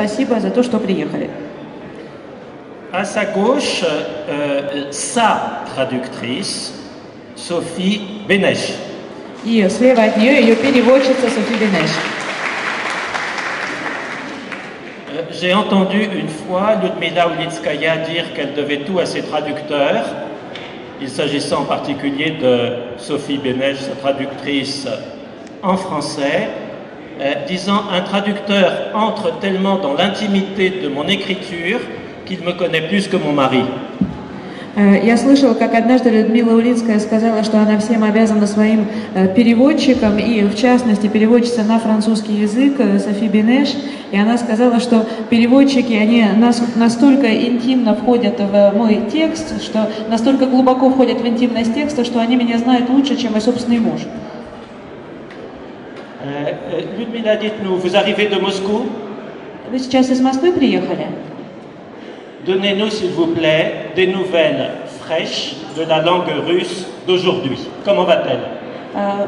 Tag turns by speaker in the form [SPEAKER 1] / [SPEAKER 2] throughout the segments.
[SPEAKER 1] Спасибо за то, что приехали.
[SPEAKER 2] À sa gauche, sa traductrice, Sophie Bénèche.
[SPEAKER 1] И слева от нее ее переводчица Софи Бенеш.
[SPEAKER 2] J'ai entendu une fois Ludmila Ulitskaya dire qu'elle devait tout à ses traducteurs. Il s'agissait en particulier de Sophie Bénèche, sa traductrice en français, disant « Un traducteur entre tellement dans l'intimité de mon écriture qu'il me connaît plus que mon mari ».
[SPEAKER 1] Я слышала, как однажды Людмила Улицкая сказала, что она всем обязана своим переводчикам, и в частности переводчица на французский язык Софи Бенеш, и она сказала, что переводчики, они настолько интимно входят в мой текст, что настолько глубоко входят в интимность текста, что они меня знают лучше, чем мой собственный муж.
[SPEAKER 2] Ludmila, dites-nous, vous arrivez de Moscou?
[SPEAKER 1] Вы сейчас из Москвы приехали?
[SPEAKER 2] Donnez-nous, s'il vous plaît, des nouvelles fraîches de la langue russe d'aujourd'hui. Comment va-t-elle?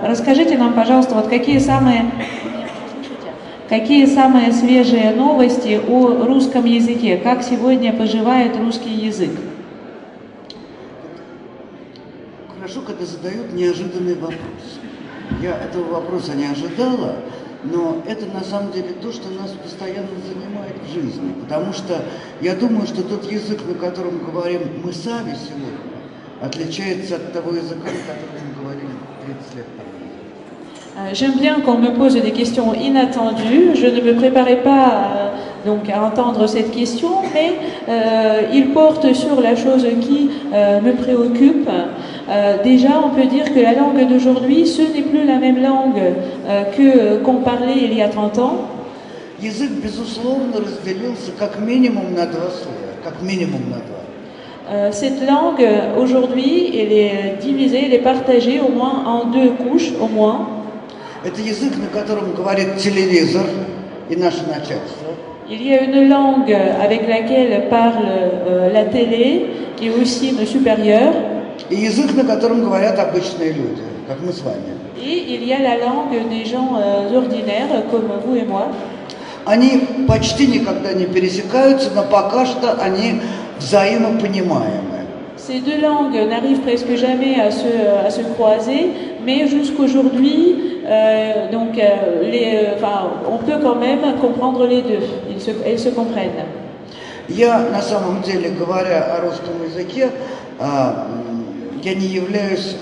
[SPEAKER 1] Расскажите нам, пожалуйста, вот какие самые свежие новости о русском языке? Как сегодня поживает русский язык?
[SPEAKER 3] Хорошо, когда задают неожиданный вопрос. Я этого вопроса не ожидала, но это на самом деле то, что нас постоянно занимает в жизни. Потому что я думаю, что тот язык, на котором говорим мы сами сегодня, отличается от того языка, на котором мы говорили 30 лет тому.
[SPEAKER 1] J'aime bien qu'on me pose des questions inattendues. Je ne me préparais pas donc à entendre cette question, mais il porte sur la chose qui me préoccupe. Déjà, on peut dire que la langue d'aujourd'hui, ce n'est plus la même langue qu'on parlait il y a 30 ans.
[SPEAKER 3] Язык, безусловно, разделился как минимум на два слоя, как минимум на два.
[SPEAKER 1] Cette langue, aujourd'hui, elle est divisée, elle est partagée au moins en deux couches, au moins.
[SPEAKER 3] Это язык, на котором говорит телевизор и наше начальство.
[SPEAKER 1] Il y a une langue avec laquelle parle la télé et aussi nos supérieurs.
[SPEAKER 3] И язык, на котором говорят обычные люди, как мы с вами.
[SPEAKER 1] Et il y a la langue des gens ordinaires, comme vous et moi.
[SPEAKER 3] Они почти никогда не пересекаются, но пока что они взаимопонимаемы.
[SPEAKER 1] Ces deux langues n'arrivent presque jamais à se croiser, mais jusqu'aujourd'hui, on peut quand même comprendre les deux. Elles se comprennent.
[SPEAKER 3] Я, на самом деле, говоря о русском языке, я не являюсь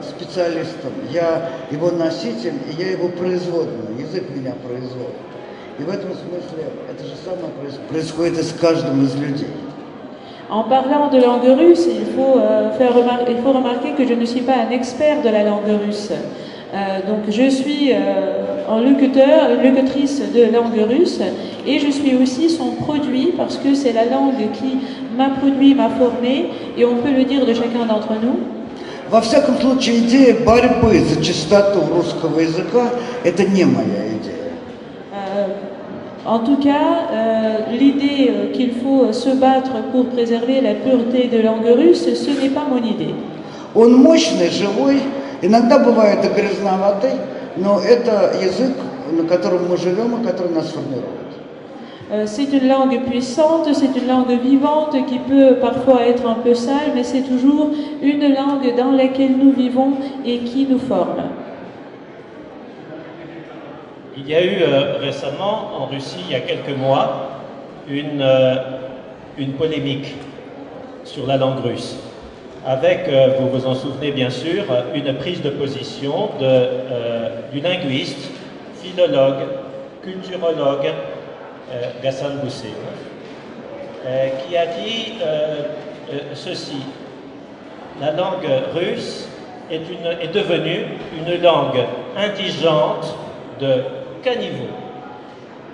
[SPEAKER 3] специалистом. Я его носитель, и я его производный. Язык меня производит. И в этом смысле это же самое происходит и с каждым из людей.
[SPEAKER 1] En parlant de langue russe, il faut remarquer que je ne suis pas un expert de la langue russe. Donc je suis un locutrice de langue russe et je suis aussi son produit parce que c'est la langue qui m'a produit, m'a formé et on peut le dire de chacun d'entre nous.
[SPEAKER 3] Во всяком случае, идея борьбы за чистоту русского языка – это не моя идея.
[SPEAKER 1] En tout cas, l'idée qu'il faut se battre pour préserver la pureté de langue russe, ce n'est pas mon idée.
[SPEAKER 3] Он мощный, живой, иногда бывает и грязноватый, но это язык, на котором мы живем и который нас формирует.
[SPEAKER 1] C'est une langue puissante, c'est une langue vivante qui peut parfois être un peu sale, mais c'est toujours une langue dans laquelle nous vivons et qui nous forme.
[SPEAKER 2] Il y a eu récemment en Russie, il y a quelques mois, une polémique sur la langue russe, avec, vous vous en souvenez bien sûr, une prise de position du linguiste, philologue, culturologue Ghassan Boussé, qui a dit ceci: la langue russe est devenue une langue indigente de caniveau.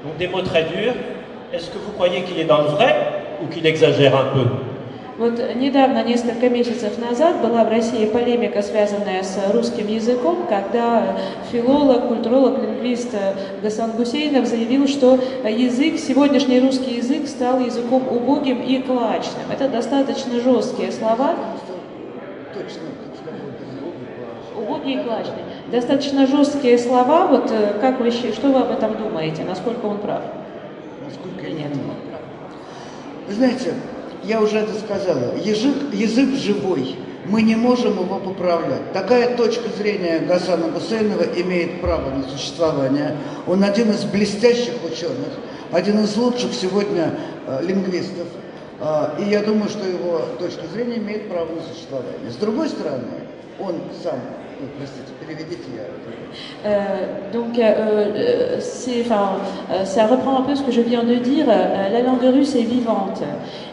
[SPEAKER 2] Donc des mots très durs. Est-ce que vous croyez qu'il est dans le vrai ou qu'il exagère un peu?
[SPEAKER 1] Вот недавно, несколько месяцев назад, была в России полемика, связанная с русским языком, когда филолог, культуролог, лингвист Гасан Гусейнов заявил, что сегодняшний русский язык стал языком убогим и клачным. Это достаточно жесткие слова. Убогий и клачный. Достаточно жесткие слова. Вот что вы об этом думаете? Насколько он прав?
[SPEAKER 3] насколько я понимаю. Вы знаете, я уже это сказала, язык живой, мы не можем его поправлять. Такая точка зрения Гасана Гусейнова имеет право на существование. Он один из блестящих ученых, один из лучших сегодня лингвистов. И я думаю, что его точка зрения имеет право на существование. С другой стороны, он сам, простите, переведите я.
[SPEAKER 1] Ça reprend un peu ce que je viens de dire. La langue russe est vivante.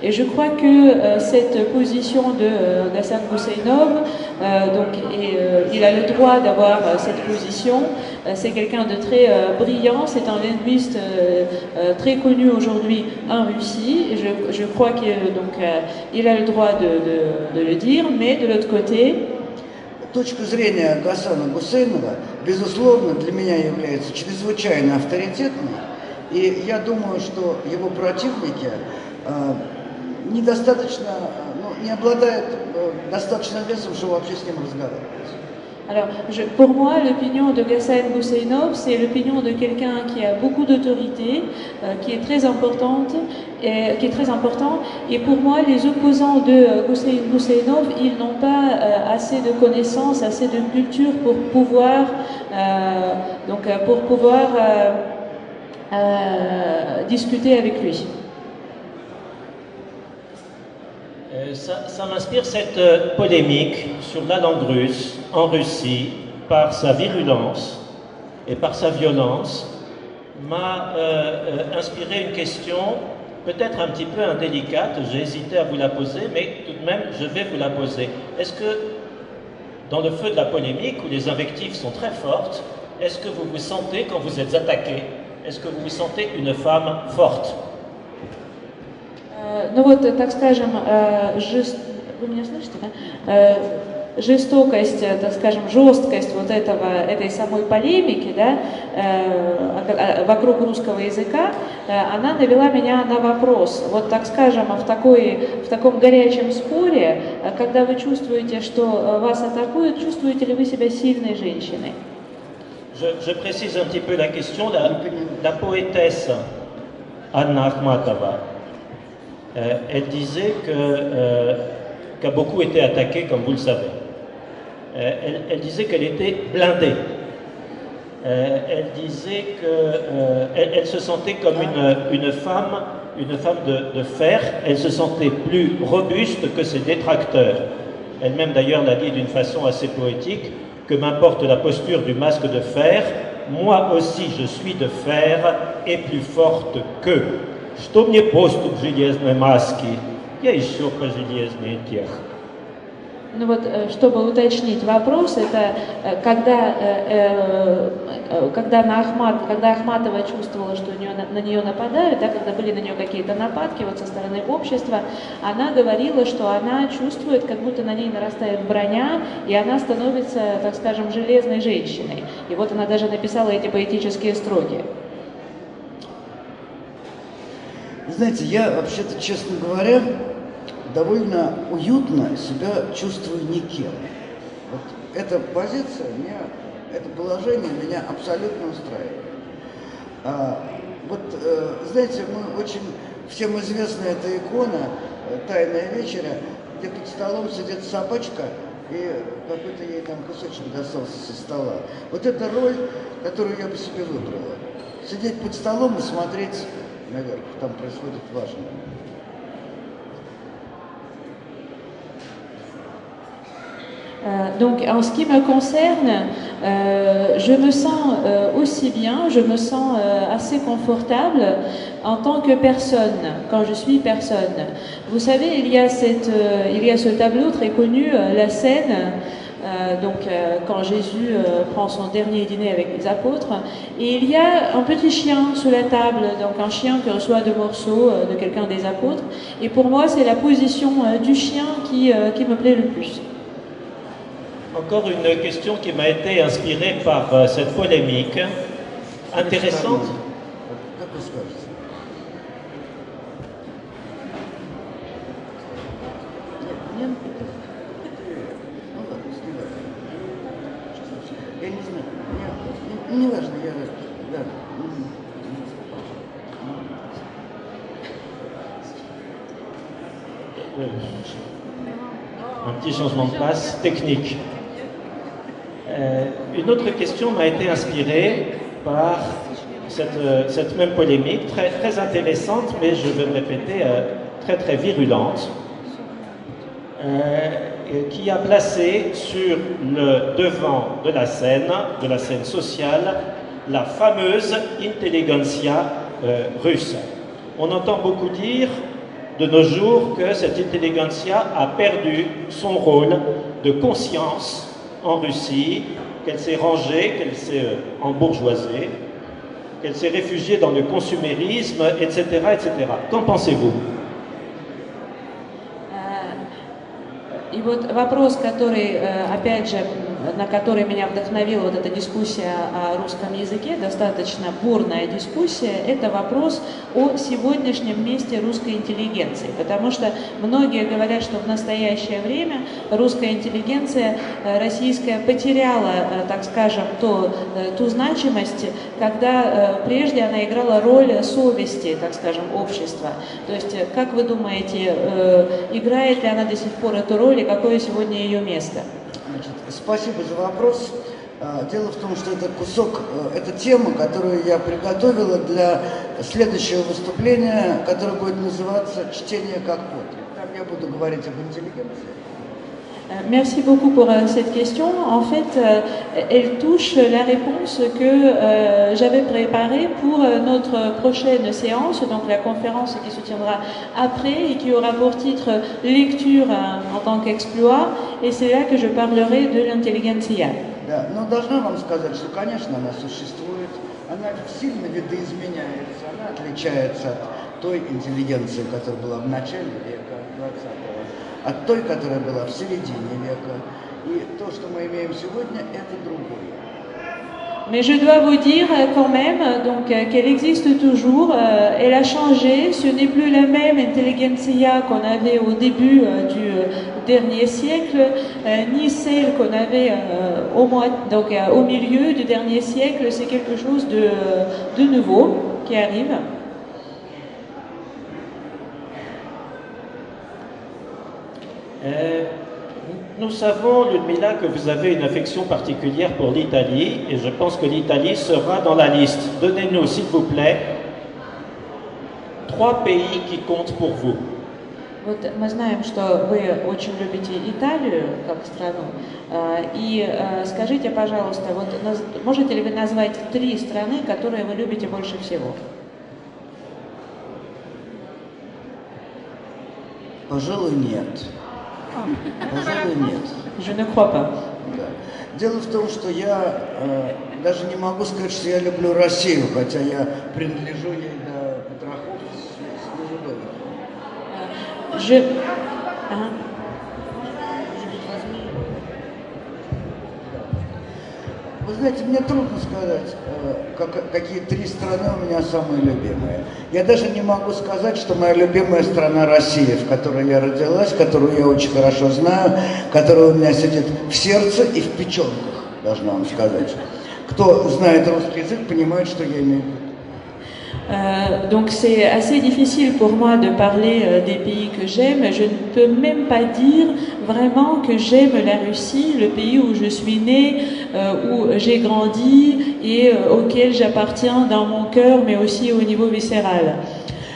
[SPEAKER 1] Et je crois que cette position de Ghassan Goussainov, il a le droit d'avoir cette position. C'est quelqu'un de très brillant. C'est un linguiste très connu aujourd'hui en Russie. Et je crois qu'il a le droit de le dire. Mais de l'autre côté,
[SPEAKER 3] точка зрения Гасана Гусейнова, безусловно, для меня является чрезвычайно авторитетной. И я думаю, что его противники недостаточно, не обладают достаточным весом, чтобы вообще с ним разговаривать.
[SPEAKER 1] Alors, pour moi, l'opinion de Ghassan Goussainov, c'est l'opinion de quelqu'un qui a beaucoup d'autorité, qui est très importante, et pour moi, les opposants de Ghassan Goussainov, ils n'ont pas assez de connaissances, assez de culture pour pouvoir, discuter avec lui.
[SPEAKER 2] Ça m'inspire cette polémique sur la langue russe en Russie, par sa virulence et par sa violence, m'a inspiré une question peut-être un petit peu indélicate. J'ai hésité à vous la poser, mais tout de même, je vais vous la poser. Est-ce que, dans le feu de la polémique, où les invectives sont très fortes, est-ce que vous vous sentez, quand vous êtes attaqué, est-ce que vous vous sentez une femme forte?
[SPEAKER 1] Ну вот, так скажем, вы меня слышите, да? Жестокость, так скажем, жесткость вот этой самой полемики, да, вокруг русского языка, она навела меня на вопрос. Вот, так скажем, в таком горячем споре, когда вы чувствуете, что вас атакуют, чувствуете ли вы себя сильной женщиной?
[SPEAKER 2] Je précise un petit peu la question. La poétesse Anna Akhmatova, elle disait qu'a beaucoup été attaquée, comme vous le savez. Elle disait qu'elle était blindée. Elle disait qu'elle se sentait comme une femme de fer. Elle se sentait plus robuste que ses détracteurs. Elle-même d'ailleurs l'a dit d'une façon assez poétique, que m'importe la posture du masque de fer, moi aussi je suis de fer et plus forte qu'eux. Что мне поступ железной маски, я еще по железной тех.
[SPEAKER 1] Ну вот, чтобы уточнить вопрос, это когда Ахматова чувствовала, что на нее нападают, да, когда были на нее какие-то нападки вот со стороны общества, она говорила, что она чувствует, как будто на ней нарастает броня, и она становится, так скажем, железной женщиной. И вот она даже написала эти поэтические строки.
[SPEAKER 3] Знаете, я вообще-то, честно говоря, довольно уютно себя чувствую никем. Вот эта позиция, это положение меня абсолютно устраивает. Знаете, всем известна эта икона «Тайная вечеря», где под столом сидит собачка, и какой-то ей там кусочек достался со стола. Вот это роль, которую я бы себе выбрала. Сидеть под столом и смотреть наверх, там происходит важное.
[SPEAKER 1] Donc, en ce qui me concerne, je me sens aussi bien, je me sens assez confortable en tant que personne, quand je suis personne. Vous savez, il y a ce tableau très connu, la scène, quand Jésus prend son dernier dîner avec les apôtres, et il y a un petit chien sous la table, donc un chien qui reçoit 2 morceaux de quelqu'un des apôtres, et pour moi, c'est la position du chien qui me plaît le plus.
[SPEAKER 2] Encore une question qui m'a été inspirée par cette polémique intéressante. Un petit changement de place technique. Une autre question m'a été inspirée par cette même polémique, très, très intéressante, mais je vais me répéter, très très virulente, qui a placé sur le devant de la scène sociale, la fameuse intelligentsia russe. On entend beaucoup dire de nos jours que cette intelligentsia a perdu son rôle de conscience en Russie, qu'elle s'est rangée, qu'elle s'est embourgeoisée, qu'elle s'est réfugiée dans le consumérisme, etc., etc. Qu'en pensez-vous?
[SPEAKER 1] И вот вопрос, который, опять же, на который меня вдохновила вот эта дискуссия о русском языке, достаточно бурная дискуссия, это вопрос о сегодняшнем месте русской интеллигенции. Потому что многие говорят, что в настоящее время русская интеллигенция российская потеряла, так скажем, ту значимость, когда прежде она играла роль совести, так скажем, общества. То есть, как вы думаете, играет ли она до сих пор эту роль и какое сегодня ее место?
[SPEAKER 3] Значит, спасибо за вопрос. Дело в том, что это кусок, это тема, которую я приготовила для следующего выступления, которое будет называться «Чтение как подвиг». Там я буду говорить об интеллигенции.
[SPEAKER 1] Merci beaucoup pour cette question. En fait, elle touche la réponse que j'avais préparée pour notre prochaine séance, donc la conférence qui se tiendra après et qui aura pour titre lecture en tant qu'exploit. Et c'est là que je parlerai de l'intelligentsia.
[SPEAKER 3] Да, но должна вам сказать, что, конечно, она существует, она сильно видоизменяется, она отличается от той интеллигенции, которая была в начале века 20-го, от той, которая была в serediне века. И то, что мы имеем сегодня, это другое.
[SPEAKER 1] Mais je dois vous dire quand même donc, qu'elle existe toujours, elle a changé, ce n'est plus la même intelligentsia qu'on avait au début du dernier siècle, ni celle qu'on avait au milieu du dernier siècle, c'est quelque chose de nouveau qui arrive.
[SPEAKER 2] Nous savons, Ludmila, que vous avez une affection particulière pour l'Italie, et je pense que l'Italie sera dans la liste. Donnez-nous, s'il vous plaît, 3 pays qui comptent pour vous.
[SPEAKER 1] Вот мы знаем, что вы очень любите Италию как страну. И скажите, пожалуйста, вот можете ли вы назвать 3 страны, которые вы любите больше всего?
[SPEAKER 3] Пожалуй, нет. Пожалуй, нет.
[SPEAKER 1] Je ne crois pas.
[SPEAKER 3] Да. Дело в том, что я даже не могу сказать, что я люблю Россию, хотя я принадлежу ей до потрохов снизу доверху. Вы знаете, мне трудно сказать, какие 3 страны у меня самые любимые. Я даже не могу сказать, что моя любимая страна Россия, в которой я родилась, которую я очень хорошо знаю, которая у меня сидит в сердце и в печенках, должна вам сказать. Кто знает русский язык, понимает, что я имею в виду.
[SPEAKER 1] Donc c'est assez difficile pour moi de parler des pays que j'aime. Je ne peux même pas dire vraiment que j'aime la Russie, le pays où je suis née, où j'ai grandi et auquel j'appartiens dans mon cœur, mais aussi au niveau viscéral.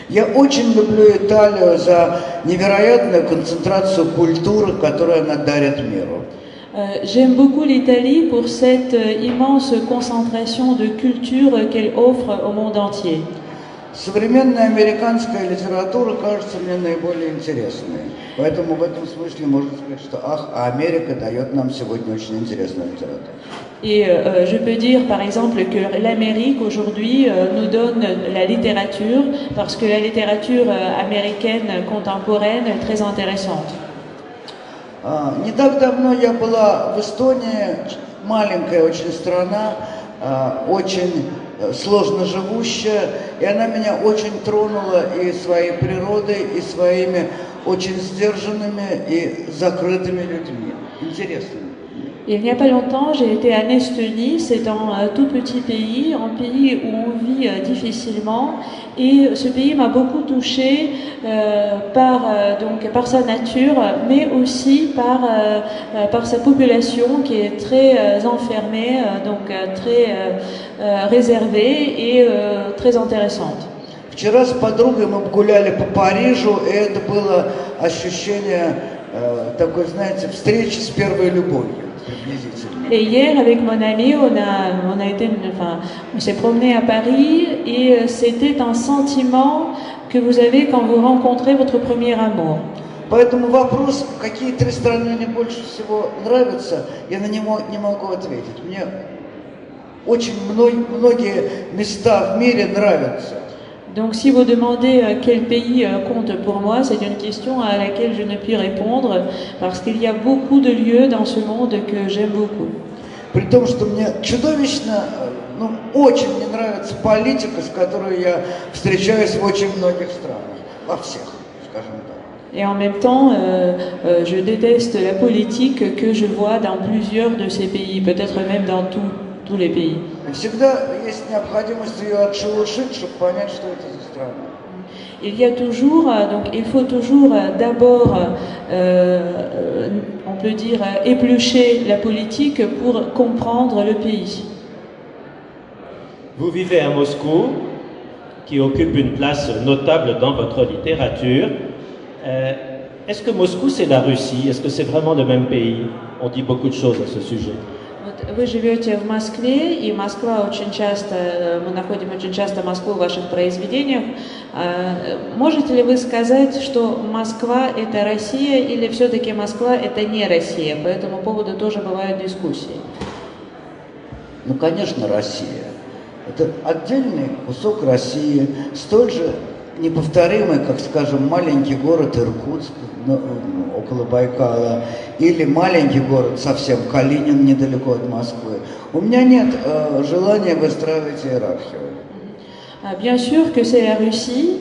[SPEAKER 3] Я очень люблю Италию за невероятную концентрацию культуры, которую она дарит миру.
[SPEAKER 1] J'aime beaucoup l'Italie pour cette immense concentration de culture qu'elle offre au monde entier.
[SPEAKER 3] Современная американская литература кажется мне наиболее интересной. Поэтому в этом смысле можно сказать, что Америка дает нам сегодня очень интересную литературу.
[SPEAKER 1] Et je peux dire par exemple que l'Amérique aujourd'hui nous donne la littérature parce que la littérature américaine contemporaine est très intéressante.
[SPEAKER 3] Не так давно я была в Эстонии, маленькая очень страна, очень сложно живущая, и она меня очень тронула и своей природой, и своими очень сдержанными и закрытыми людьми, интересными людьми.
[SPEAKER 1] Il n'y a pas longtemps, j'ai été en Estonie, c'est un tout petit pays, un pays où on vit difficilement, et ce pays m'a beaucoup touchée par sa nature, mais aussi par sa population qui est très enfermée, très réservée et très intéressante.
[SPEAKER 3] Вчера с подругой мы гуляли по Парижу, и это было ощущение такой, знаете, встречи с первой любовью.
[SPEAKER 1] Et hier, avec mon ami, on s'est promené à Paris et c'était un sentiment que vous avez quand vous rencontrez votre premier amour.
[SPEAKER 3] Поэтому вопрос, какие три страны мне больше всего нравятся, я на него не могу ответить. Мне очень многие места в мире нравятся.
[SPEAKER 1] Donc si vous demandez quel pays compte pour moi, c'est une question à laquelle je ne puis répondre parce qu'il y a beaucoup de lieux dans ce monde que j'aime beaucoup.
[SPEAKER 3] При том, что мне чудовищно, очень не нравится политика, с которой я встречаюсь в очень многих странах, во всех, скажем так.
[SPEAKER 1] Et en même temps, je déteste la politique que je vois dans plusieurs de ces pays, peut-être même dans tous les pays.
[SPEAKER 3] Всегда есть необходимость ее отшелушить, чтобы понять, что это за страна.
[SPEAKER 1] Il y a toujours, donc il faut toujours d'abord, on peut dire, éplucher la politique pour comprendre le pays.
[SPEAKER 2] Vous vivez à Moscou, qui occupe une place notable dans votre littérature. Est-ce que Moscou c'est la Russie? Est-ce que c'est vraiment le même pays? On dit beaucoup de choses à ce sujet.
[SPEAKER 1] Вы живете в Москве, и Москва очень часто, мы находим очень часто Москву в ваших произведениях. Можете ли вы сказать, что Москва – это Россия, или все-таки Москва – это не Россия? По этому поводу тоже бывают дискуссии.
[SPEAKER 3] Ну, конечно, Россия. Это отдельный кусок России, столь же неповторимый, как, скажем, маленький город Иркутск около Байкала, или маленький город совсем Калинин, недалеко от Москвы. У меня нет желания выстраивать иерархию.
[SPEAKER 1] Bien sûr que c'est la Russie,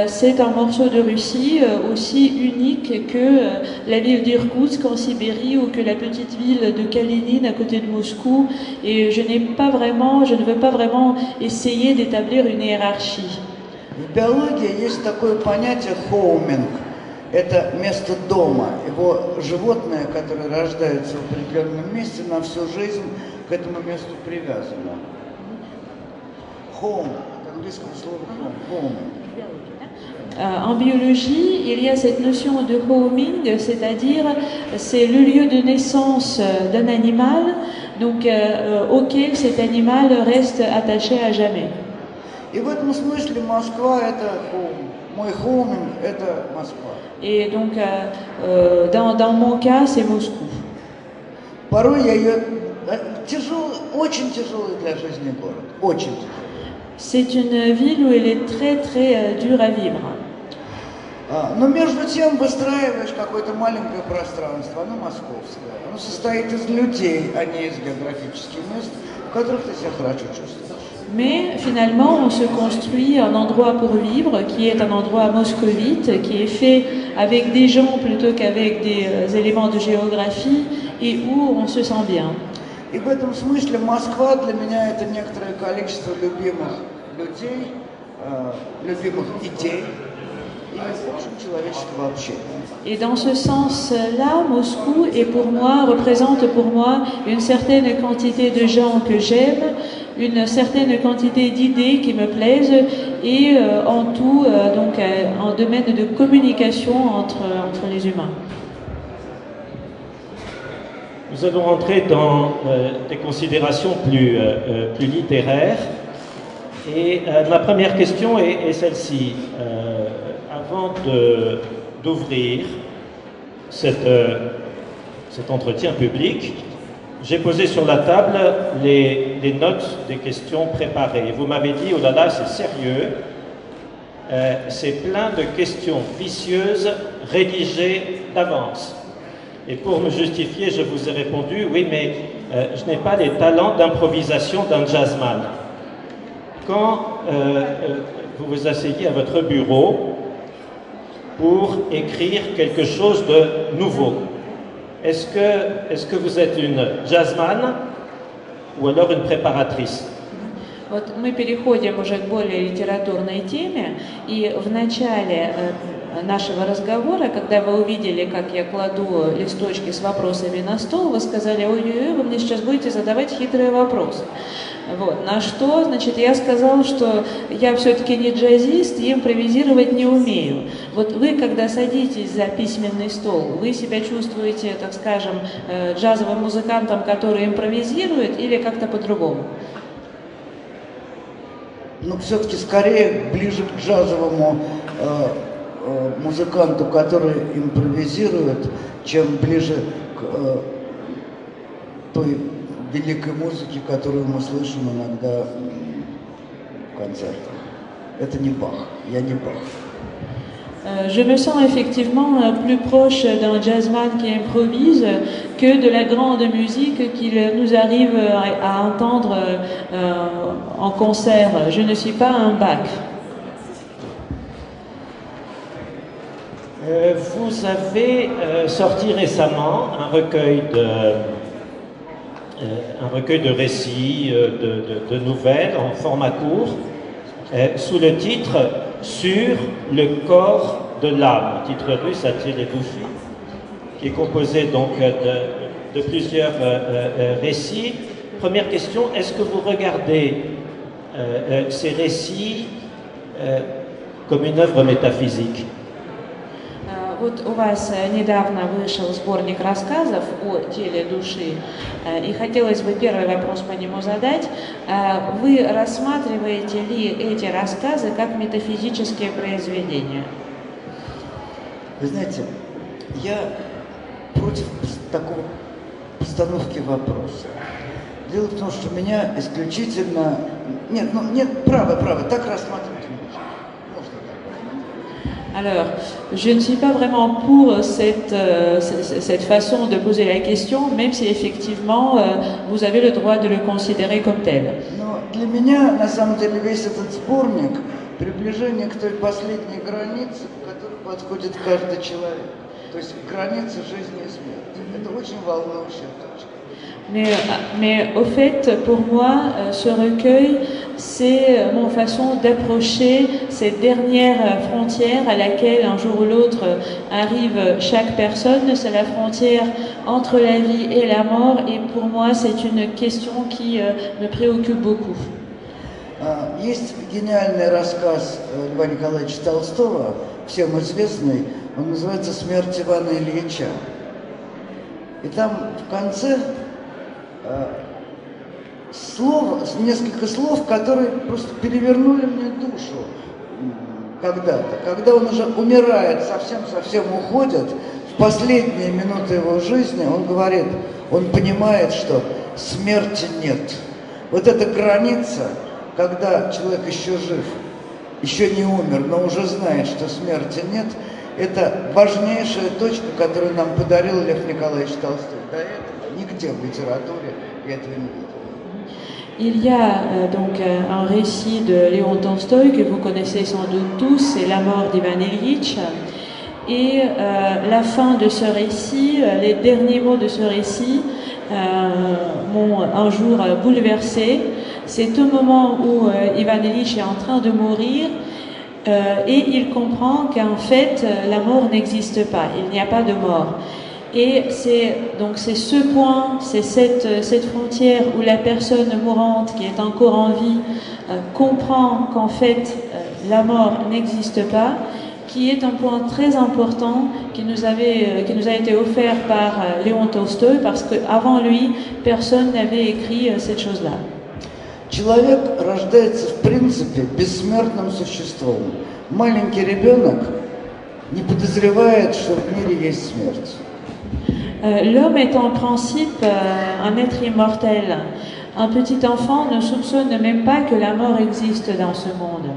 [SPEAKER 1] c'est un morceau de Russie aussi unique que la ville d'Irkoutsk en Sibérie ou que la petite ville de Kalinin à côté de Moscou, et je ne veux pas vraiment essayer d'établir une hiérarchie.
[SPEAKER 3] В биологии есть такое понятие хоуминг. Это место дома. Его животное, которое рождается в определенном месте, на всю жизнь к этому месту привязано. Home, от английского слова home.
[SPEAKER 1] En biologie, il y a cette notion de homing, c'est-à-dire c'est le lieu de naissance d'un animal, donc auquel cet animal reste attaché à jamais.
[SPEAKER 3] И в этом смысле Москва это home. Мой хоуминг это Москва.
[SPEAKER 1] Et donc, dans mon cas, c'est Moscou.
[SPEAKER 3] Порой я ее очень тяжелый для жизни город, очень тяжелый.
[SPEAKER 1] C'est une ville où il est très très dur à vivre.
[SPEAKER 3] Но между тем выстраиваешь какое-то маленькое пространство, оно московское. Оно состоит из людей, а не из географических мест, в которых ты себя хорошо чувствуешь.
[SPEAKER 1] Mais finalement, on se construit un endroit pour vivre qui est un endroit moscovite, qui est fait avec des gens plutôt qu'avec des éléments de géographie et où on se sent bien.
[SPEAKER 3] И в этом смысле Москва для меня это некоторое количество любимых людей, любимых идей и, в общем, человеческого общения.
[SPEAKER 1] Et dans ce sens-là, Moscou représente pour moi une certaine quantité de gens que j'aime, une certaine quantité d'idées qui me plaisent et en tout, un domaine de communication entre les humains.
[SPEAKER 2] Nous allons rentrer dans des considérations plus littéraires. Et ma première question est celle-ci. Avant d'ouvrir cet entretien public, j'ai posé sur la table les notes des questions préparées. Vous m'avez dit, oh là là, c'est sérieux, c'est plein de questions vicieuses rédigées d'avance. Et pour me justifier, je vous ai répondu, oui, mais je n'ai pas les talents d'improvisation d'un jazzman. Quand vous vous asseyez à votre bureau pour écrire quelque chose de nouveau, est-ce que vous êtes une jazzman ou alors une préparatrice?
[SPEAKER 1] Вот мы переходим уже к более литературной теме, и в начале нашего разговора, когда вы увидели, как я кладу листочки с вопросами на стол, вы сказали: ой-ой-ой, вы мне сейчас будете задавать хитрые вопросы. Вот. На что, значит, я сказала, что я все-таки не джазист и импровизировать не умею. Вот вы, когда садитесь за письменный стол, вы себя чувствуете, так скажем, джазовым музыкантом, который импровизирует, или как-то по-другому?
[SPEAKER 3] Ну, все-таки скорее ближе к джазовому музыканту, который импровизирует, чем ближе к той великой музыке, которую мы слышим иногда в концертах. Это не Бах, я не Бах.
[SPEAKER 1] Je me sens effectivement plus proche d'un jazzman qui improvise que de la grande musique qu'il nous arrive à entendre en concert. Je ne suis pas un Bach.
[SPEAKER 2] Vous avez sorti récemment un recueil de récits, de nouvelles en format court, sous le titre « Sur le corps de l'âme », titre russe Attilédoufi, qui est composé donc de plusieurs récits. Première question, est-ce que vous regardez ces récits comme une œuvre métaphysique?
[SPEAKER 1] Вот у вас недавно вышел сборник рассказов о теле души, и хотелось бы первый вопрос по нему задать. Вы рассматриваете ли эти рассказы как метафизические произведения?
[SPEAKER 3] Вы знаете, я против такой постановки вопроса. Дело в том, что меня исключительно... Нет, право, так рассматривать не можно.
[SPEAKER 1] Alors, je ne suis pas vraiment pour cette façon de poser la question, même si effectivement vous avez le droit de le considérer comme tel.
[SPEAKER 3] Но для меня, на самом деле, весь этот сборник – приближение к той последней границе, к которой подходит каждый человек. То есть граница жизни и смерти. Это очень волнующая точка.
[SPEAKER 1] Mais au fait, pour moi, ce recueil, c'est mon façon d'approcher cette dernière frontière à laquelle un jour ou l'autre arrive chaque personne. C'est la frontière entre la vie et la mort, et pour moi, c'est une question qui me préoccupe beaucoup.
[SPEAKER 3] Есть гениальный рассказ Льва Николаевича Толстого, всем известный, он называется «Смерть Ивана Ильича». И там в конце несколько слов, которые просто перевернули мне душу когда-то. Когда он уже умирает, совсем уходит, в последние минуты его жизни он говорит, он понимает, что смерти нет. Вот эта граница, когда человек еще жив, еще не умер, но уже знает, что смерти нет, это важнейшая точка, которую нам подарил Лев Николаевич Толстой. До этого нигде в литературе я этого не видел.
[SPEAKER 1] Il y a donc un récit de Léon Tolstoï que vous connaissez sans doute tous, c'est La mort d'Ivan Ilyich. Et la fin de ce récit, les derniers mots de ce récit m'ont un jour bouleversée. C'est au moment où Ivan Ilyich est en train de mourir et il comprend qu'en fait la mort n'existe pas, il n'y a pas de mort. Et c'est ce point, c'est cette frontière où la personne mourante qui est encore en vie comprend qu'en fait la mort n'existe pas, qui est un point très important qui nous a été offert par Léon Tolstoï, parce qu'avant lui, personne n'avait écrit cette chose-là.
[SPEAKER 3] Человек рождается, в принципе, бессмертным существом. Маленький ребенок не подозревает, что в мире есть смерть.
[SPEAKER 1] L'homme est en principe un être immortel. Un petit enfant ne soupçonne même pas que la mort existe dans ce monde.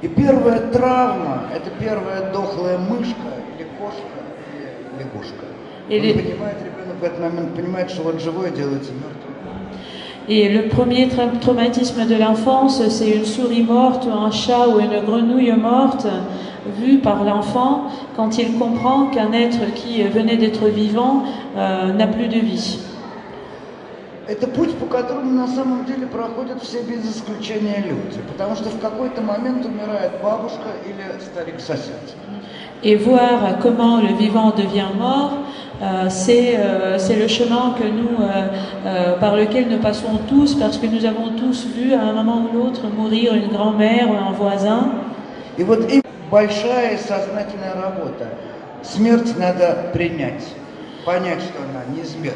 [SPEAKER 3] И первая травма – это первая дохлая мышка или кошка, или лягушка. Ребенок в этот момент понимает, что он живой, делается мертвым.
[SPEAKER 1] Et le premier traumatisme de l'enfance, c'est une souris morte, un chat ou une grenouille morte. vu par l'enfant quand il comprend qu'un être qui venait d'être vivant n'a plus de vie.
[SPEAKER 3] Это путь, по которому на самом деле проходят все без исключения люди, потому что в какой-то момент умирает бабушка или старик-сосед.
[SPEAKER 1] Et voir comment le vivant devient mort, c'est le chemin que nous, par lequel nous passons tous, parce que nous avons tous vu à un moment ou l'autre mourir une grand-mère ou un voisin.
[SPEAKER 3] И вот и большая сознательная работа. Смерть надо принять. Понять, что она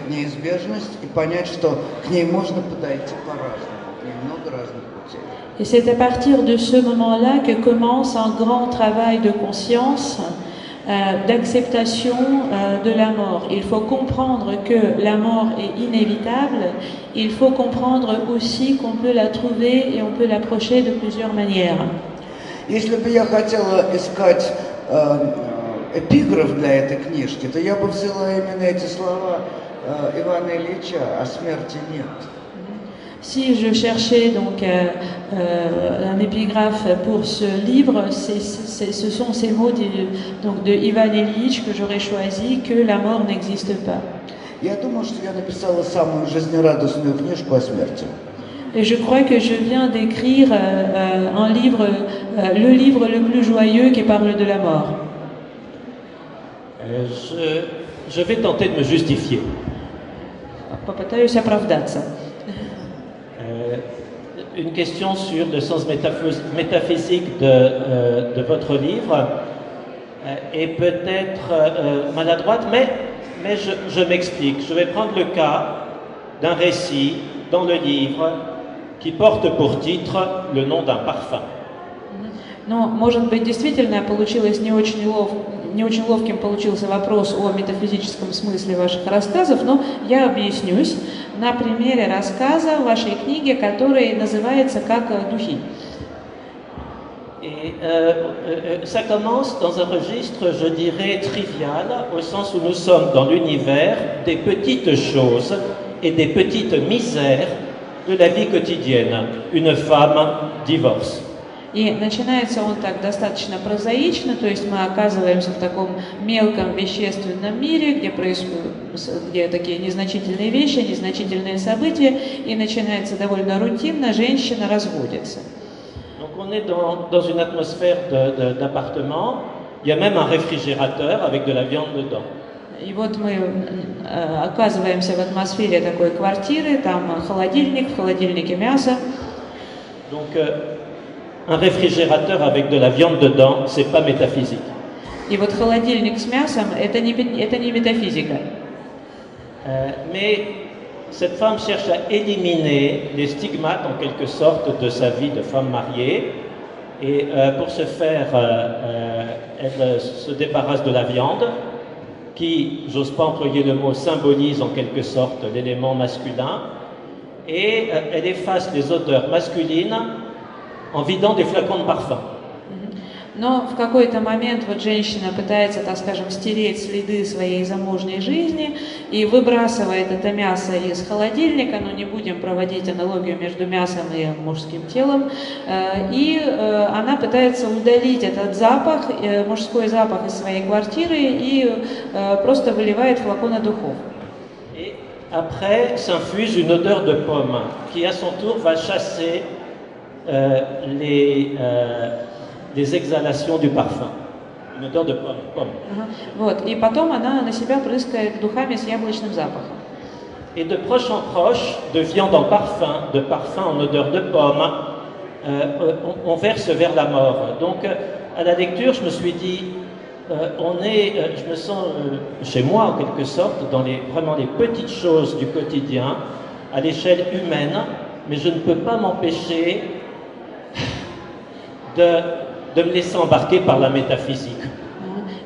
[SPEAKER 3] неизбежность, и понять, что к ней можно подойти по-разному, к ней много разных путей.
[SPEAKER 1] Et c'est à partir de ce moment-là que commence un grand travail de conscience, d'acceptation de la mort. Il faut comprendre que la mort est inévitable, il faut comprendre aussi qu'on peut la trouver et on peut l'approcher de plusieurs manières.
[SPEAKER 3] Если бы я хотела искать эпиграф для этой книжки, то я бы взяла именно эти слова Ивана Ильича «О смерти нет».
[SPEAKER 1] Si je cherchais donc un épigraphe pour ce livre, ce sont ces mots de Ivan Illich que j'aurais choisi, que la mort n'existe pas.
[SPEAKER 3] Я думаю, что я написала самую жизнерадостную книжку о смерти.
[SPEAKER 1] Et je crois que je viens d'écrire un livre, le livre le plus joyeux qui parle de la mort.
[SPEAKER 2] Je vais tenter de me justifier.
[SPEAKER 1] Попытаюсь оправдаться.
[SPEAKER 2] Une question sur le sens métaphysique de votre livre est peut-être maladroite, mais je m'explique. Je vais prendre le cas d'un récit dans le livre qui porte pour titre le nom d'un parfum.
[SPEAKER 1] Но, может быть, действительно получилось не очень ловким получился вопрос о метафизическом смысле ваших рассказов, но я объяснюсь на примере рассказа в вашей книге, который называется как «Духи».
[SPEAKER 2] Et ça commence dans un registre, je dirais, trivial, au sens où nous sommes dans l'univers des petites choses et des petites misères de la vie quotidienne. Une femme divorce.
[SPEAKER 1] И начинается он так достаточно прозаично, то есть мы оказываемся в таком мелком вещественном мире, где такие незначительные вещи, незначительные события, и начинается довольно рутинно, женщина разводится.
[SPEAKER 2] Donc on est dans une atmosphère d'appartement, il y a même un réfrigérateur avec de la viande dedans.
[SPEAKER 1] И вот мы оказываемся в атмосфере такой квартиры, там холодильник, в холодильнике мясо.
[SPEAKER 2] Donc un réfrigérateur avec de la viande dedans, c'est pas métaphysique.
[SPEAKER 1] И вот холодильник с мясом это не метафизика.
[SPEAKER 2] Mais cette femme cherche à éliminer les stigmates en quelque sorte de sa vie de femme mariée, et pour ce faire, elle se débarrasse de la viande, qui, j'ose pas employer le mot, symbolise en quelque sorte l'élément masculin, et elle efface les odeurs masculines en vidant des flacons de parfum.
[SPEAKER 1] Но в какой-то момент вот женщина пытается, так скажем, стереть следы своей замужней жизни и выбрасывает это мясо из холодильника, но не будем проводить аналогию между мясом и мужским телом, и она пытается удалить этот запах, мужской запах из своей квартиры и просто выливает флаконы духов.
[SPEAKER 2] Et après s'infuse une odeur de pomme qui à son tour va chasser les exhalations du parfum. Une odeur de pomme.
[SPEAKER 1] Вот. И потом она на себя прыскает духами с яблочным запахом.
[SPEAKER 2] Et de proche en proche, de viande en parfum, de parfum en odeur de pomme, on verse vers la mort. Donc, à la lecture, je me suis dit, je me sens chez moi en quelque sorte, dans vraiment les petites choses du quotidien, à l'échelle humaine, mais je ne peux pas m'empêcher de me laisser embarquer par la métaphysique.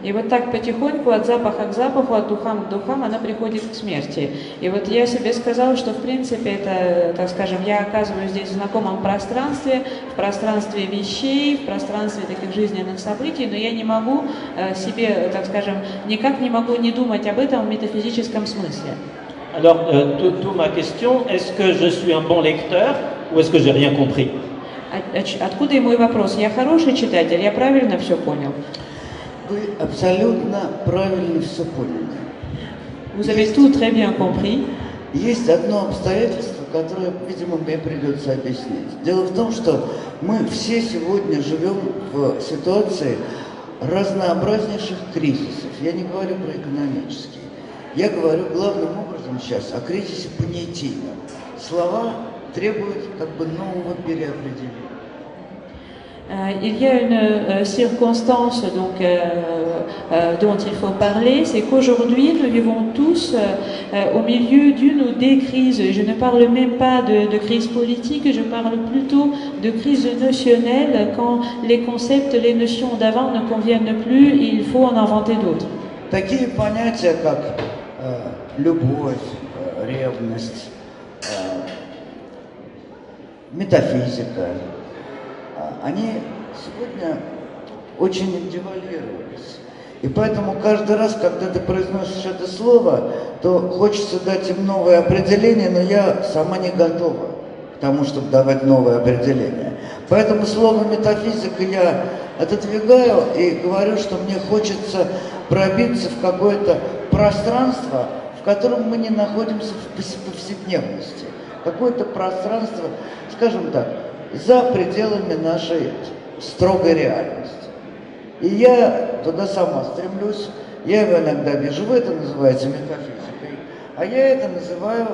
[SPEAKER 1] И вот так потихоньку от запаха к запаху, от духам к духам она приходит к смерти. И вот я себе сказала, что в принципе это, так скажем, я оказываюсь здесь в знакомом пространстве, в пространстве вещей, в пространстве таких жизненных событий, но я не могу себе, так скажем, никак не могу не думать об этом в метафизическом смысле.
[SPEAKER 2] Alors, toute ma question, est-ce que je suis un bon lecteur ou est-ce que j'ai rien compris?
[SPEAKER 1] Откуда и мой вопрос. Я хороший читатель, я правильно все понял?
[SPEAKER 3] Вы абсолютно правильно все поняли.
[SPEAKER 1] Vous avez tout très bien compris.
[SPEAKER 3] Есть одно обстоятельство, которое, видимо, мне придется объяснить. Дело в том, что мы все сегодня живем в ситуации разнообразнейших кризисов. Я не говорю про экономические. Я говорю главным образом сейчас о кризисе понятийном. Слова требуют как бы нового переопределения.
[SPEAKER 1] Il y a une circonstance donc, dont il faut parler, c'est qu'aujourd'hui nous vivons tous au milieu d'une ou des crises. Je ne parle même pas de crise politique, je parle plutôt de crise notionnelle quand les concepts, les notions d'avant ne conviennent plus et il faut en inventer d'autres.
[SPEAKER 3] Такие понятия, как любовь, ревность, метафизика, они сегодня очень девальвировались. И поэтому каждый раз, когда ты произносишь это слово, то хочется дать им новое определение, но я сама не готова к тому, чтобы давать новое определение. Поэтому слово метафизика я отодвигаю и говорю, что мне хочется пробиться в какое-то пространство, в котором мы не находимся в повседневности. Какое-то пространство, скажем так, за пределами нашей строгой реальности. И я туда сама стремлюсь, я его иногда вижу, это называется метафизикой, а я это называю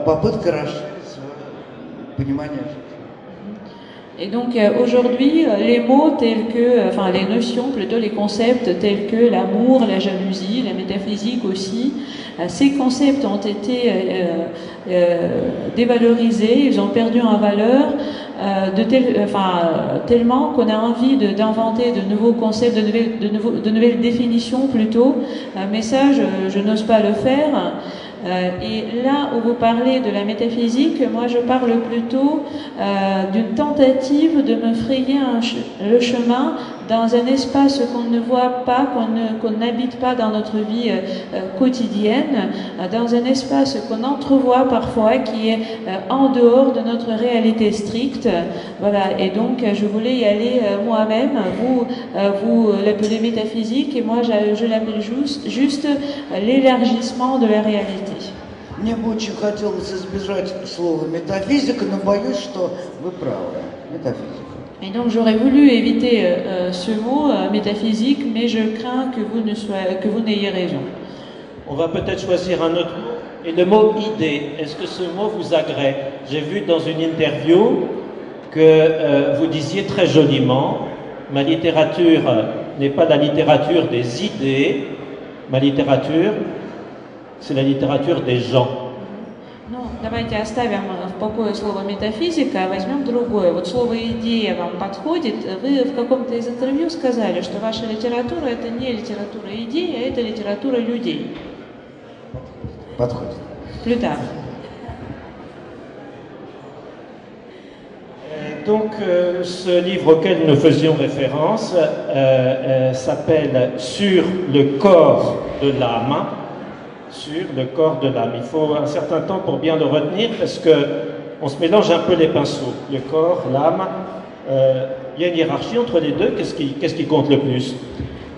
[SPEAKER 3] попыткой расширить свое понимание жизни.
[SPEAKER 1] Et donc aujourd'hui, les mots tels que, enfin les notions, plutôt les concepts tels que l'amour, la jalousie, la métaphysique aussi, ces concepts ont été dévalorisés, ils ont perdu en valeur tellement qu'on a envie d'inventer de nouveaux concepts, de nouvelles définitions plutôt. Mais ça, je n'ose pas le faire. Et là où vous parlez de la métaphysique, moi je parle plutôt d'une tentative de me frayer le chemin dans un espace qu'on ne voit pas, qu'on n'habite pas dans notre vie quotidienne, dans un espace qu'on entrevoit parfois, qui est en dehors de notre réalité stricte. Voilà, et donc je voulais y aller moi-même. Vous l'appelez métaphysique et moi je l'appelle juste l'élargissement de la réalité.
[SPEAKER 3] Мне бы очень хотелось избежать слова метафизика, но боюсь, что вы правы. Métaphysique.
[SPEAKER 1] Et donc j'aurais voulu éviter ce mot métaphysique, mais je crains que vous n'ayez raison.
[SPEAKER 2] On va peut-être choisir un autre mot. Et le mot idée, est-ce que ce mot vous agrée? J'ai vu dans une interview que vous disiez très joliment, ma littérature n'est pas la littérature des idées, ma littérature, c'est la littérature des gens.
[SPEAKER 1] Ну, давайте оставим в покое слово метафизика, а возьмем другое. Вот слово идея вам подходит. Вы в каком-то из интервью сказали, что ваша литература это не литература идей, а это литература людей.
[SPEAKER 3] Подходит.
[SPEAKER 1] Plus tard.
[SPEAKER 2] Donc, ce livre auquel nous faisions référence s'appelle Sur le corps de l'âme. Sur le corps de l'âme. Il faut un certain temps pour bien le retenir parce qu'on se mélange un peu les pinceaux. Le corps, l'âme, il y a une hiérarchie entre les deux. Qu'est-ce qui compte le plus?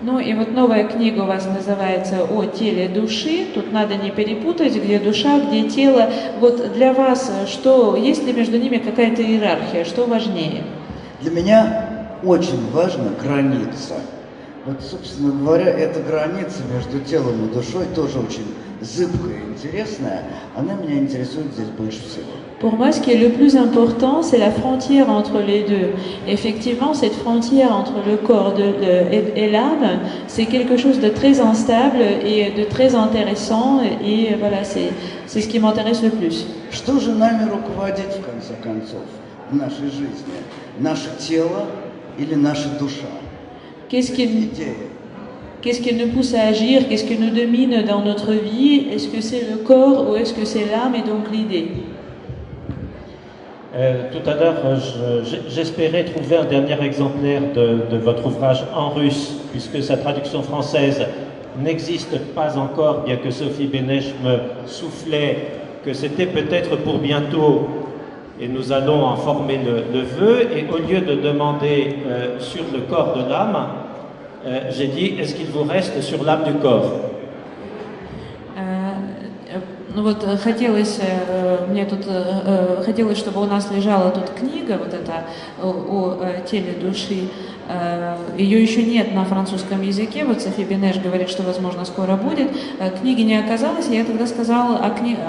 [SPEAKER 1] Ну и вот новая книга у вас называется «О теле души». Тут надо не перепутать, где душа, где тело. Вот для вас, есть ли между ними какая-то иерархия, что важнее?
[SPEAKER 3] Для меня очень важна граница. Вот, собственно говоря, эта граница между телом и душой тоже очень зыбкая и интересная. Она меня интересует здесь больше всего.
[SPEAKER 1] Pour moi, ce qui est le plus important, c'est la frontière entre les deux. Effectivement, cette frontière entre le corps et l'âme, c'est quelque chose de très instable et de très intéressant. Et voilà, c'est ce qui m'intéresse le plus.
[SPEAKER 3] Что же нами руководит, в конце концов, в нашей жизни? Наше тело или наша душа?
[SPEAKER 1] Qu'est-ce qui nous pousse à agir? Qu'est-ce qui nous domine dans notre vie? Est-ce que c'est le corps ou est-ce que c'est l'âme et donc l'idée?
[SPEAKER 2] Tout à l'heure, j'espérais trouver un dernier exemplaire de votre ouvrage en russe, puisque sa traduction française n'existe pas encore, bien que Sophie Bénèche me soufflait que c'était peut-être pour bientôt. Et nous allons en former le vœu. Et au lieu de demander sur le corps de l'âme, j'ai dit, est-ce qu'il vous reste sur l'âme du corps?
[SPEAKER 1] Ну вот хотелось, мне тут хотелось, чтобы у нас лежала тут книга, вот эта о теле души. Ее еще нет на французском языке. Вот Софи Бенеш говорит, что, возможно, скоро будет. Книги не оказалось, и я тогда сказала,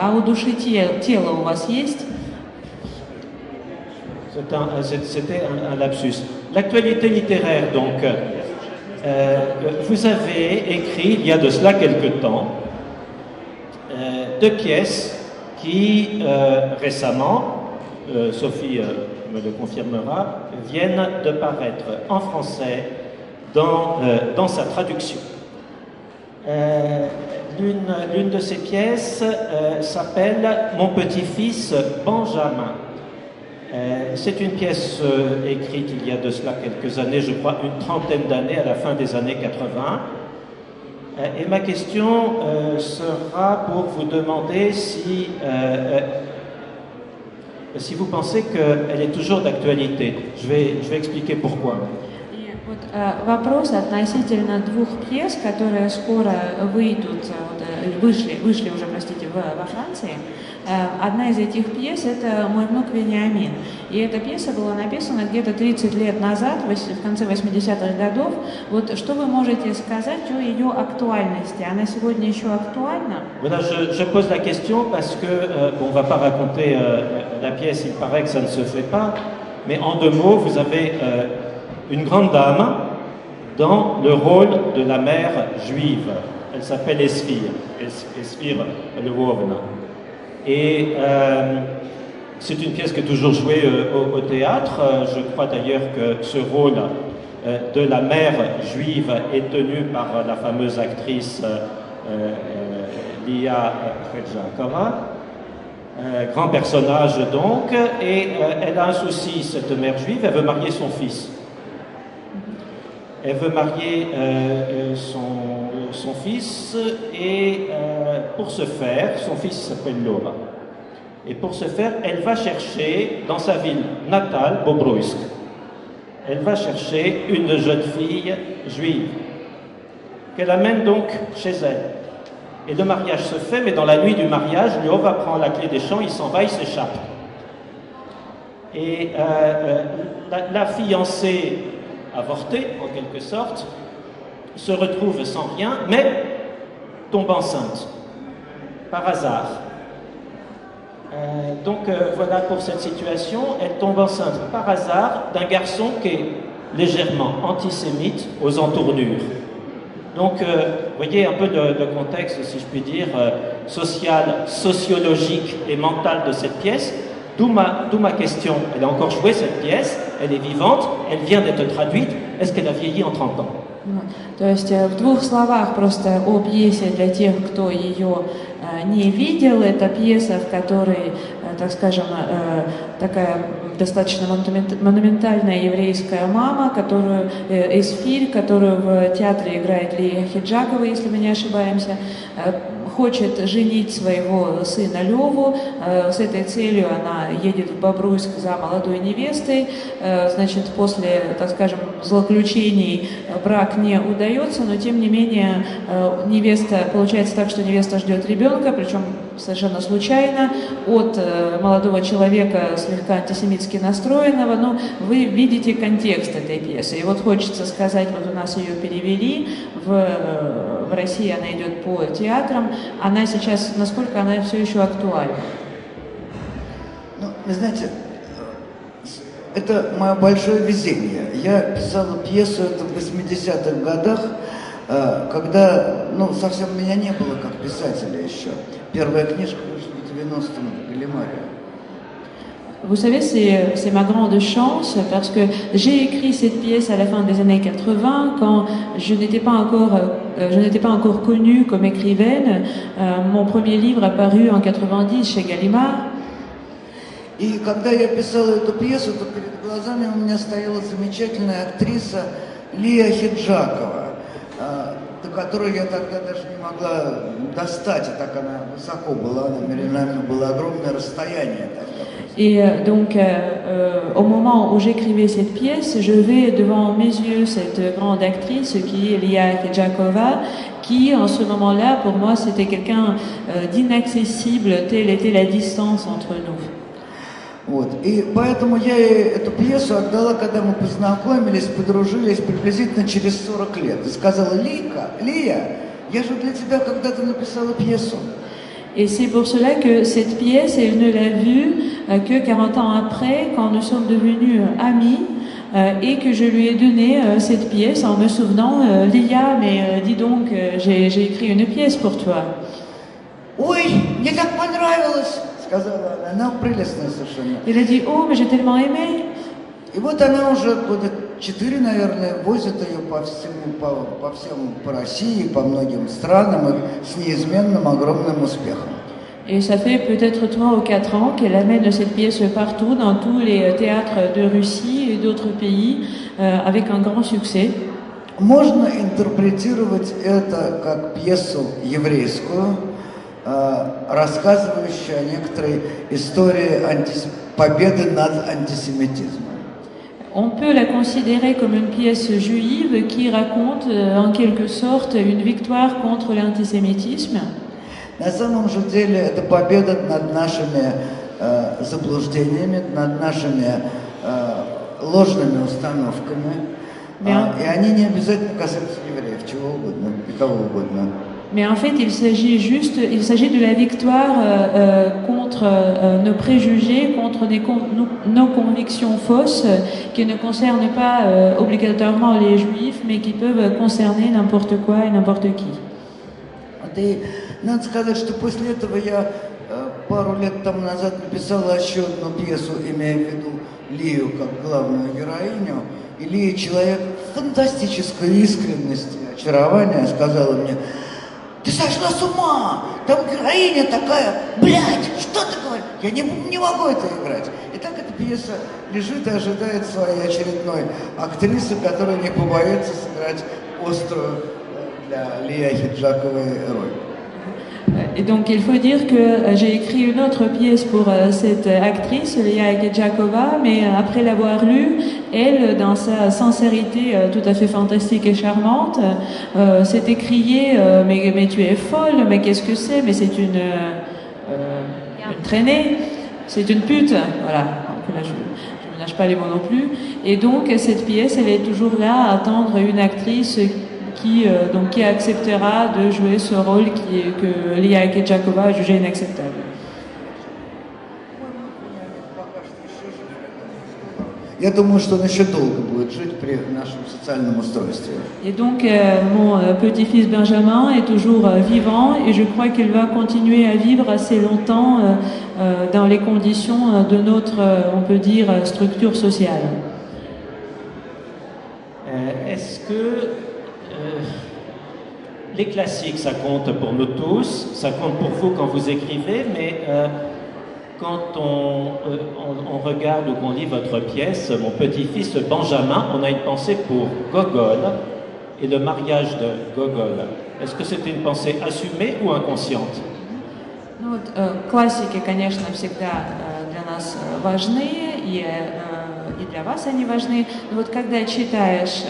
[SPEAKER 1] а у души тело у вас есть?
[SPEAKER 2] C'était un lapsus. L'actualité littéraire, donc, vous avez écrit, il y a de cela quelque temps, 2 pièces qui, récemment, Sophie me le confirmera, viennent de paraître en français dans sa traduction. L'une de ces pièces s'appelle « Mon petit-fils Benjamin ». C'est une pièce écrite il y a de cela quelques années, je crois une trentaine d'années, à la fin des années 80. Et ma question sera pour vous demander si vous pensez qu'elle est toujours d'actualité. Je vais expliquer pourquoi.
[SPEAKER 1] Вот вопрос относительно 2 пьес, которые скоро выйдут, вышли уже, простите, во Франции. Одна из этих пьес – это «Мой внук Вениамин». И эта пьеса была написана где-то 30 лет назад, в конце 80-х годов. Вот что вы можете сказать о ее актуальности? Она сегодня еще актуальна?
[SPEAKER 2] Voilà, je pose la question parce que, bon, on ne va pas raconter la pièce, il paraît que ça ne se fait pas, mais en 2 mots, vous avez une grande dame dans le rôle de la mère juive. Elle s'appelle Esphir Lvovna. Et c'est une pièce qui est toujours jouée au théâtre. Je crois d'ailleurs que ce rôle de la mère juive est tenu par la fameuse actrice Lia Hedjakova. Grand personnage donc, et elle a un souci, cette mère juive, elle veut marier son fils. Elle veut marier son fils, et pour ce faire, son fils s'appelle Lova. Et pour ce faire, elle va chercher dans sa ville natale, Bobruisk, elle va chercher une jeune fille juive, qu'elle amène donc chez elle. Et le mariage se fait, mais dans la nuit du mariage, Lova prend la clé des champs, il s'en va, il s'échappe. Et la fiancée avortée, en quelque sorte, se retrouve sans rien, mais tombe enceinte, par hasard. Donc voilà pour cette situation, elle tombe enceinte par hasard d'un garçon qui est légèrement antisémite aux entournures. Donc vous voyez un peu le contexte, si je puis dire, social, sociologique et mental de cette pièce. D'où ma question. Elle a encore joué cette pièce, elle est vivante, elle vient d'être traduite. Est-ce qu'elle a vieilli en 30 ans?
[SPEAKER 1] То есть в 2 словах просто о пьесе для тех, кто ее не видел. Это пьеса, в которой, так скажем, такая достаточно монументальная еврейская мама, которую Эсфирь, которую в театре играет Лия Хеджакова, если мы не ошибаемся, хочет женить своего сына Леву. С этой целью она едет в Бобруйск за молодой невестой. Значит, после, так скажем, злоключений брак не удается, но тем не менее получается так, что невеста ждет ребенка, причем совершенно случайно, от молодого человека, слегка антисемитски настроенного. Но вы видите контекст этой пьесы. И вот хочется сказать, вот у нас ее перевели, в России она идет по театрам. Она сейчас, насколько она все еще актуальна?
[SPEAKER 3] Ну, вы знаете, это мое большое везение. Я писала пьесу это в 80-х годах, когда, совсем меня не было как писателя еще. Первая книжка вышла в 90-м, Галимария.
[SPEAKER 1] Vous savez, c'est ma grande chance parce que j'ai écrit cette pièce à la fin des années 80 quand je n'étais pas encore connue comme écrivaine. Mon premier livre a paru en 90 chez Gallimard.
[SPEAKER 3] И когда я писала эту пьесу, то перед глазами у меня стояла замечательная актриса Лия Хеджакова, до которой я тогда даже не могла достать, и так она высоко была, между нами было огромное расстояние тогда.
[SPEAKER 1] Et au moment où j'écrivais cette pièce, je vais devant mes yeux cette grande actrice qui est Lia Hedjakova, qui en ce moment-là, pour moi, c'était quelqu'un d'inaccessible, telle était la distance entre nous.
[SPEAKER 3] Вот. И поэтому я ей эту пьесу отдала, когда мы познакомились, подружились приблизительно через 40 лет. И сказала: Лия, я же для тебя когда-то написала пьесу.
[SPEAKER 1] Et c'est pour cela que cette pièce, elle ne l'a vue que 40 ans après, quand nous sommes devenus amis, et que je lui ai donné cette pièce en me souvenant, Lia, mais dis donc, j'ai écrit une pièce pour toi.
[SPEAKER 3] Ой, мне так понравилось, сказала она прелестная совершенно.
[SPEAKER 1] Il a dit, oh, mais j'ai tellement aimé.
[SPEAKER 3] И вот она уже года 4, наверное, возит ее по России, по многим странам, и с неизменным огромным успехом.
[SPEAKER 1] Et ça fait peut-être 3 ou 4 ans qu'elle amène cette pièce partout, dans tous les théâtres de Russie et d'autres pays, avec un grand succès.
[SPEAKER 3] Можно интерпретировать это как пьесу еврейскую, рассказывающую о некоторой истории победы над антисемитизмом.
[SPEAKER 1] On peut la considérer comme une pièce juive qui raconte en quelque sorte une victoire contre l'antisémitisme.
[SPEAKER 3] На самом же деле это победа над нашими заблуждениями, над нашими ложными установками. И они не обязательно касаются евреев, чего угодно и кого угодно.
[SPEAKER 1] Mais en fait, il s'agit de la victoire contre nos préjugés, contre nos convictions fausses, qui ne concernent pas obligatoirement les juifs, mais qui peuvent concerner n'importe quoi et n'importe qui.
[SPEAKER 3] И надо сказать, что после этого я пару лет тому назад написала еще одну пьесу, имея в виду Лию как главную героиню. И Лия, человек фантастической искренности, очарования, сказала мне: ты сошла с ума, там героиня такая, блядь, что ты говоришь? Я не могу это играть. И так эта пьеса лежит и ожидает своей очередной актрисы, которая не побоится сыграть острую для Лии Хеджаковой роль.
[SPEAKER 1] Et donc il faut dire que j'ai écrit une autre pièce pour cette actrice, Lia Hedjakova, mais après l'avoir lue, elle, dans sa sincérité tout à fait fantastique et charmante, s'est écriée mais tu es folle, mais qu'est-ce que c'est? Mais c'est une traînée, c'est une pute, voilà. Donc là, je ne ménage pas les mots non plus. Et donc cette pièce, elle est toujours là à attendre une actrice qui acceptera de jouer ce rôle que Lia Hedjakova a jugé inacceptable.
[SPEAKER 3] Я думаю, что он еще долго будет жить при нашем социальном устройстве.
[SPEAKER 1] Et donc mon petit-fils Benjamin est toujours vivant et je crois qu'il va continuer à vivre assez longtemps dans les conditions de notre, on peut dire, structure sociale.
[SPEAKER 2] Est-ce que les classiques, ça compte pour nous tous, ça compte pour vous quand vous écrivez, mais quand on regarde ou qu'on lit votre pièce, mon petit-fils Benjamin, on a une pensée pour Gogol et le mariage de Gogol. Est-ce que c'était une pensée assumée ou inconsciente?
[SPEAKER 1] Ну вот, классики, конечно, всегда для нас важны, и для вас они важны. Но вот когда читаешь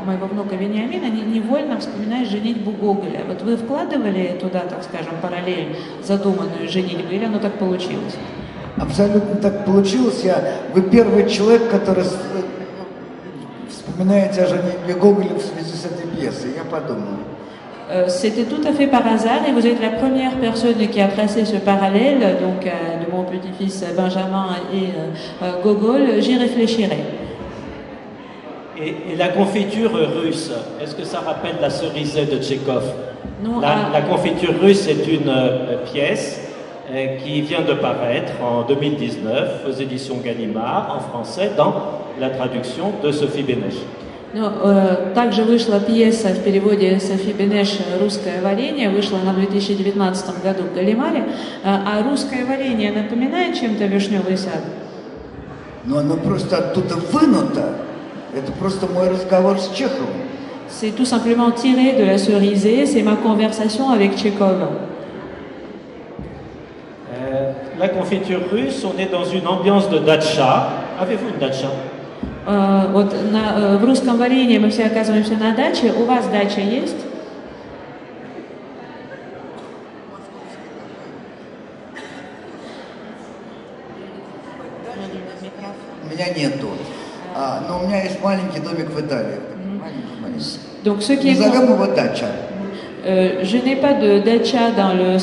[SPEAKER 1] моего внука Вениамина, невольно вспоминаешь женитьбу Гоголя. Вот вы вкладывали туда, так скажем, параллель задуманную женитьбу, или оно так получилось?
[SPEAKER 3] Абсолютно так получилось. Вы первый человек, который вспоминаете о женитьбе Гоголя в связи с этой пьесой. Я подумал.
[SPEAKER 1] C'était tout à fait par hasard et vous êtes la première personne qui a tracé ce parallèle, donc de mon petit-fils Benjamin et Gogol. J'y réfléchirai.
[SPEAKER 2] Et la confiture russe, est-ce que ça rappelle la cerisée de Tchekhov?
[SPEAKER 1] Non,
[SPEAKER 2] la confiture russe est une pièce qui vient de paraître en 2019 aux éditions Gallimard en français dans la traduction de Sophie Bénèche.
[SPEAKER 1] Ну, также вышла пьеса в переводе Софи Бенеш «Русское варенье», вышла на 2019 году в Галимаре. А «Русское варенье» напоминает чем-то «Вишневый сад»?
[SPEAKER 3] Ну, оно просто оттуда вынуто. Это просто мой разговор с Чеховым.
[SPEAKER 1] C'est tout simplement tiré de la cerisée, c'est ma conversation avec Tchekhov.
[SPEAKER 2] la confiture russe, on est dans une ambiance de datcha. Avez-vous une datcha?
[SPEAKER 1] Вот в русском варенье мы все оказываемся на даче. У вас дача есть?
[SPEAKER 3] У меня нету. Но у меня есть маленький домик в Италии.
[SPEAKER 1] Donc, ce qui est
[SPEAKER 3] Назовем его дача.
[SPEAKER 1] Je n'ai pas de dacha dans le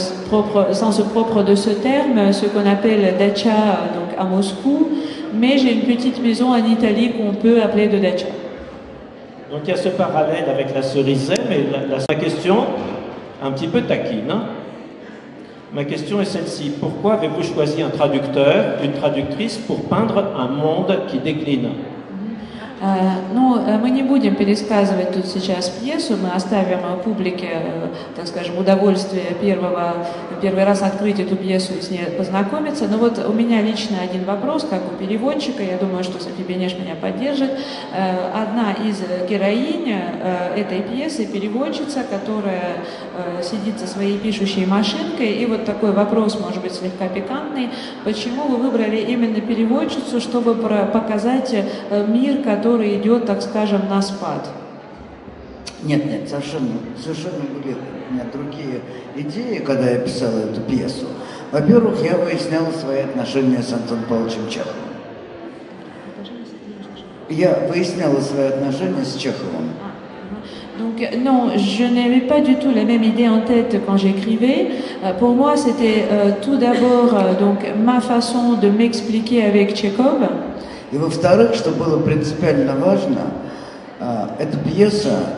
[SPEAKER 1] sens propre de ce terme, ce qu'on appelle dacha donc à Moscou, mais j'ai une petite maison en Italie qu'on peut appeler de dacha.
[SPEAKER 2] Donc il y a ce parallèle avec la cerisier, mais la question, un petit peu taquine. Hein. Ma question est celle-ci. Pourquoi avez-vous choisi un traducteur, une traductrice pour peindre un monde qui décline?
[SPEAKER 1] Ну, мы не будем пересказывать тут сейчас пьесу, мы оставим публике, так скажем, удовольствие первый раз открыть эту пьесу и с ней познакомиться. Но вот у меня лично один вопрос, как у переводчика, я думаю, что Софи Бенеш меня поддержит. Одна из героинь этой пьесы, переводчица, которая сидит за своей пишущей машинкой, и вот такой вопрос, может быть, слегка пикантный, почему вы выбрали именно переводчицу, чтобы показать мир, который идет, так скажем, на спад?
[SPEAKER 3] Нет, совершенно были у меня другие идеи, когда я писал эту пьесу. Во-первых, я выяснял свои отношения с Антоном Павловичем Чеховым. Я выясняла свои отношения с Чеховым.
[SPEAKER 1] Donc non, je n'avais pas du tout la même idée en tête quand j'écrivais. Pour moi, c'était tout d'abord donc ma façon de m'expliquer avec Tchekhov.
[SPEAKER 3] И во-вторых, что было принципиально важно, эта пьеса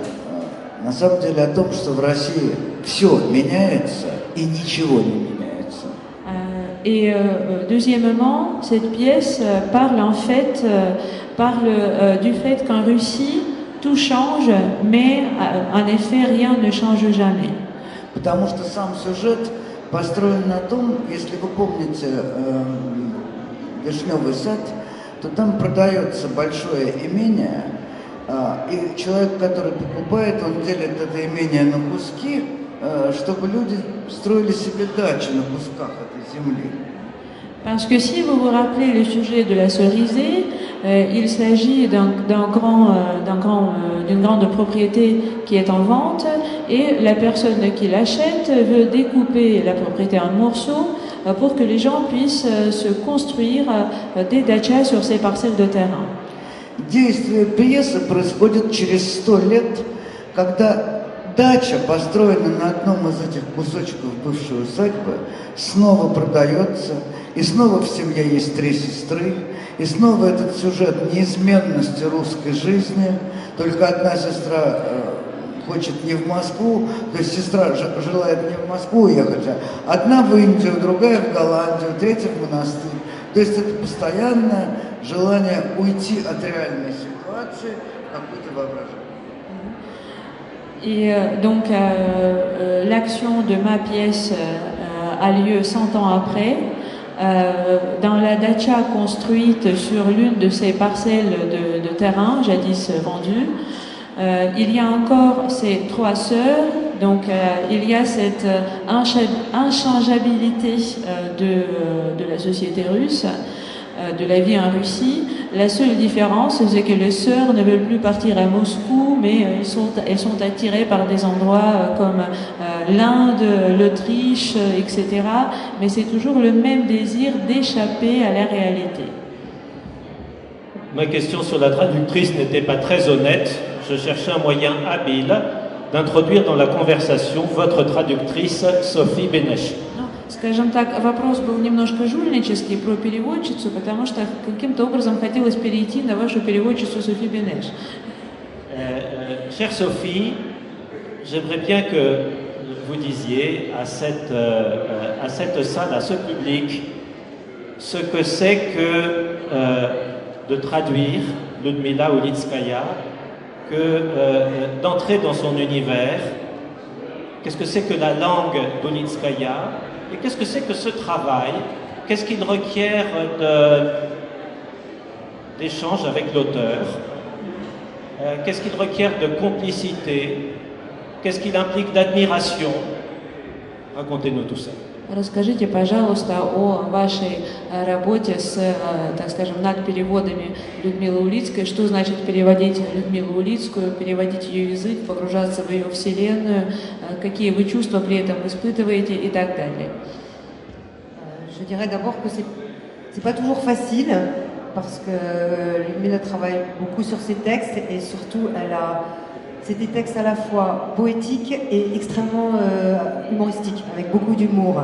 [SPEAKER 3] на самом деле о том, что в России все меняется и ничего не меняется.
[SPEAKER 1] Et deuxièmement, cette pièce parle en fait du fait qu'en Russie tout change, mais en effet rien ne change jamais.
[SPEAKER 3] Потому что сам сюжет построен на том, если вы помните «Вишневый сад», то там продается большое имение, и человек, который покупает, он делит это имение на куски, чтобы люди строили себе дачи на кусках этой земли.
[SPEAKER 1] Parce que si vous vous rappelez le sujet de la cerisée, il s'agit d'une grande propriété qui est en vente, et la personne qui l'achète veut découper la propriété en morceaux pour que les gens puissent se construire des dachas sur ces parcelles de terrain.
[SPEAKER 3] Действие пьесы происходит через 100 лет, когда дача, построенная на одном из этих кусочков бывшей усадьбы, снова продается, и снова в семье есть 3 сестры, и снова этот сюжет неизменности русской жизни, только одна сестра хочет не в Москву, то есть сестра желает не в Москву уехать, а одна в Индию, другая в Голландию, третья в монастырь. То есть это постоянное желание уйти от реальной ситуации в какое-то воображение.
[SPEAKER 1] Et donc l'action de ma pièce a lieu 100 ans après. Dans la dacha construite sur l'une de ces parcelles de terrain jadis vendues, il y a encore ces 3 sœurs, donc il y a cette inchangeabilité de la société russe, de la vie en Russie. La seule différence, c'est que les sœurs ne veulent plus partir à Moscou, mais elles sont attirées par des endroits comme l'Inde, l'Autriche, etc. Mais c'est toujours le même désir d'échapper à la réalité.
[SPEAKER 2] Ma question sur la traductrice n'était pas très honnête. Je cherchais un moyen habile d'introduire dans la conversation votre traductrice Sophie Benish.
[SPEAKER 1] Скажем так, вопрос был немножко жульнический про переводчицу, потому что каким-то образом хотелось перейти на вашу переводчицу Софи Бенеш.
[SPEAKER 2] Chère Sophie, j'aimerais bien que vous disiez à cette salle, à ce public, ce que c'est que de traduire Ludmila Ulitskaya, d'entrer dans son univers. Qu'est-ce que c'est que la langue d'Ulitskaya? Et qu'est-ce que c'est que ce travail? Qu'est-ce qu'il requiert d'échange avec l'auteur? Qu'est-ce qu'il requiert de complicité? Qu'est-ce qu'il implique d'admiration? Racontez-nous tout ça.
[SPEAKER 1] Расскажите, пожалуйста, о вашей работе с, так скажем, над переводами Людмилы Улицкой. Что значит переводить Людмилу Улицкую, переводить ее язык, погружаться в ее вселенную, какие вы чувства при этом испытываете и так далее.
[SPEAKER 4] Je dirais d'abord que c'est pas toujours facile parce que Ludmila travaille beaucoup sur ses textes et surtout c'est des textes à la fois poétiques et extrêmement humoristiques, avec beaucoup d'humour.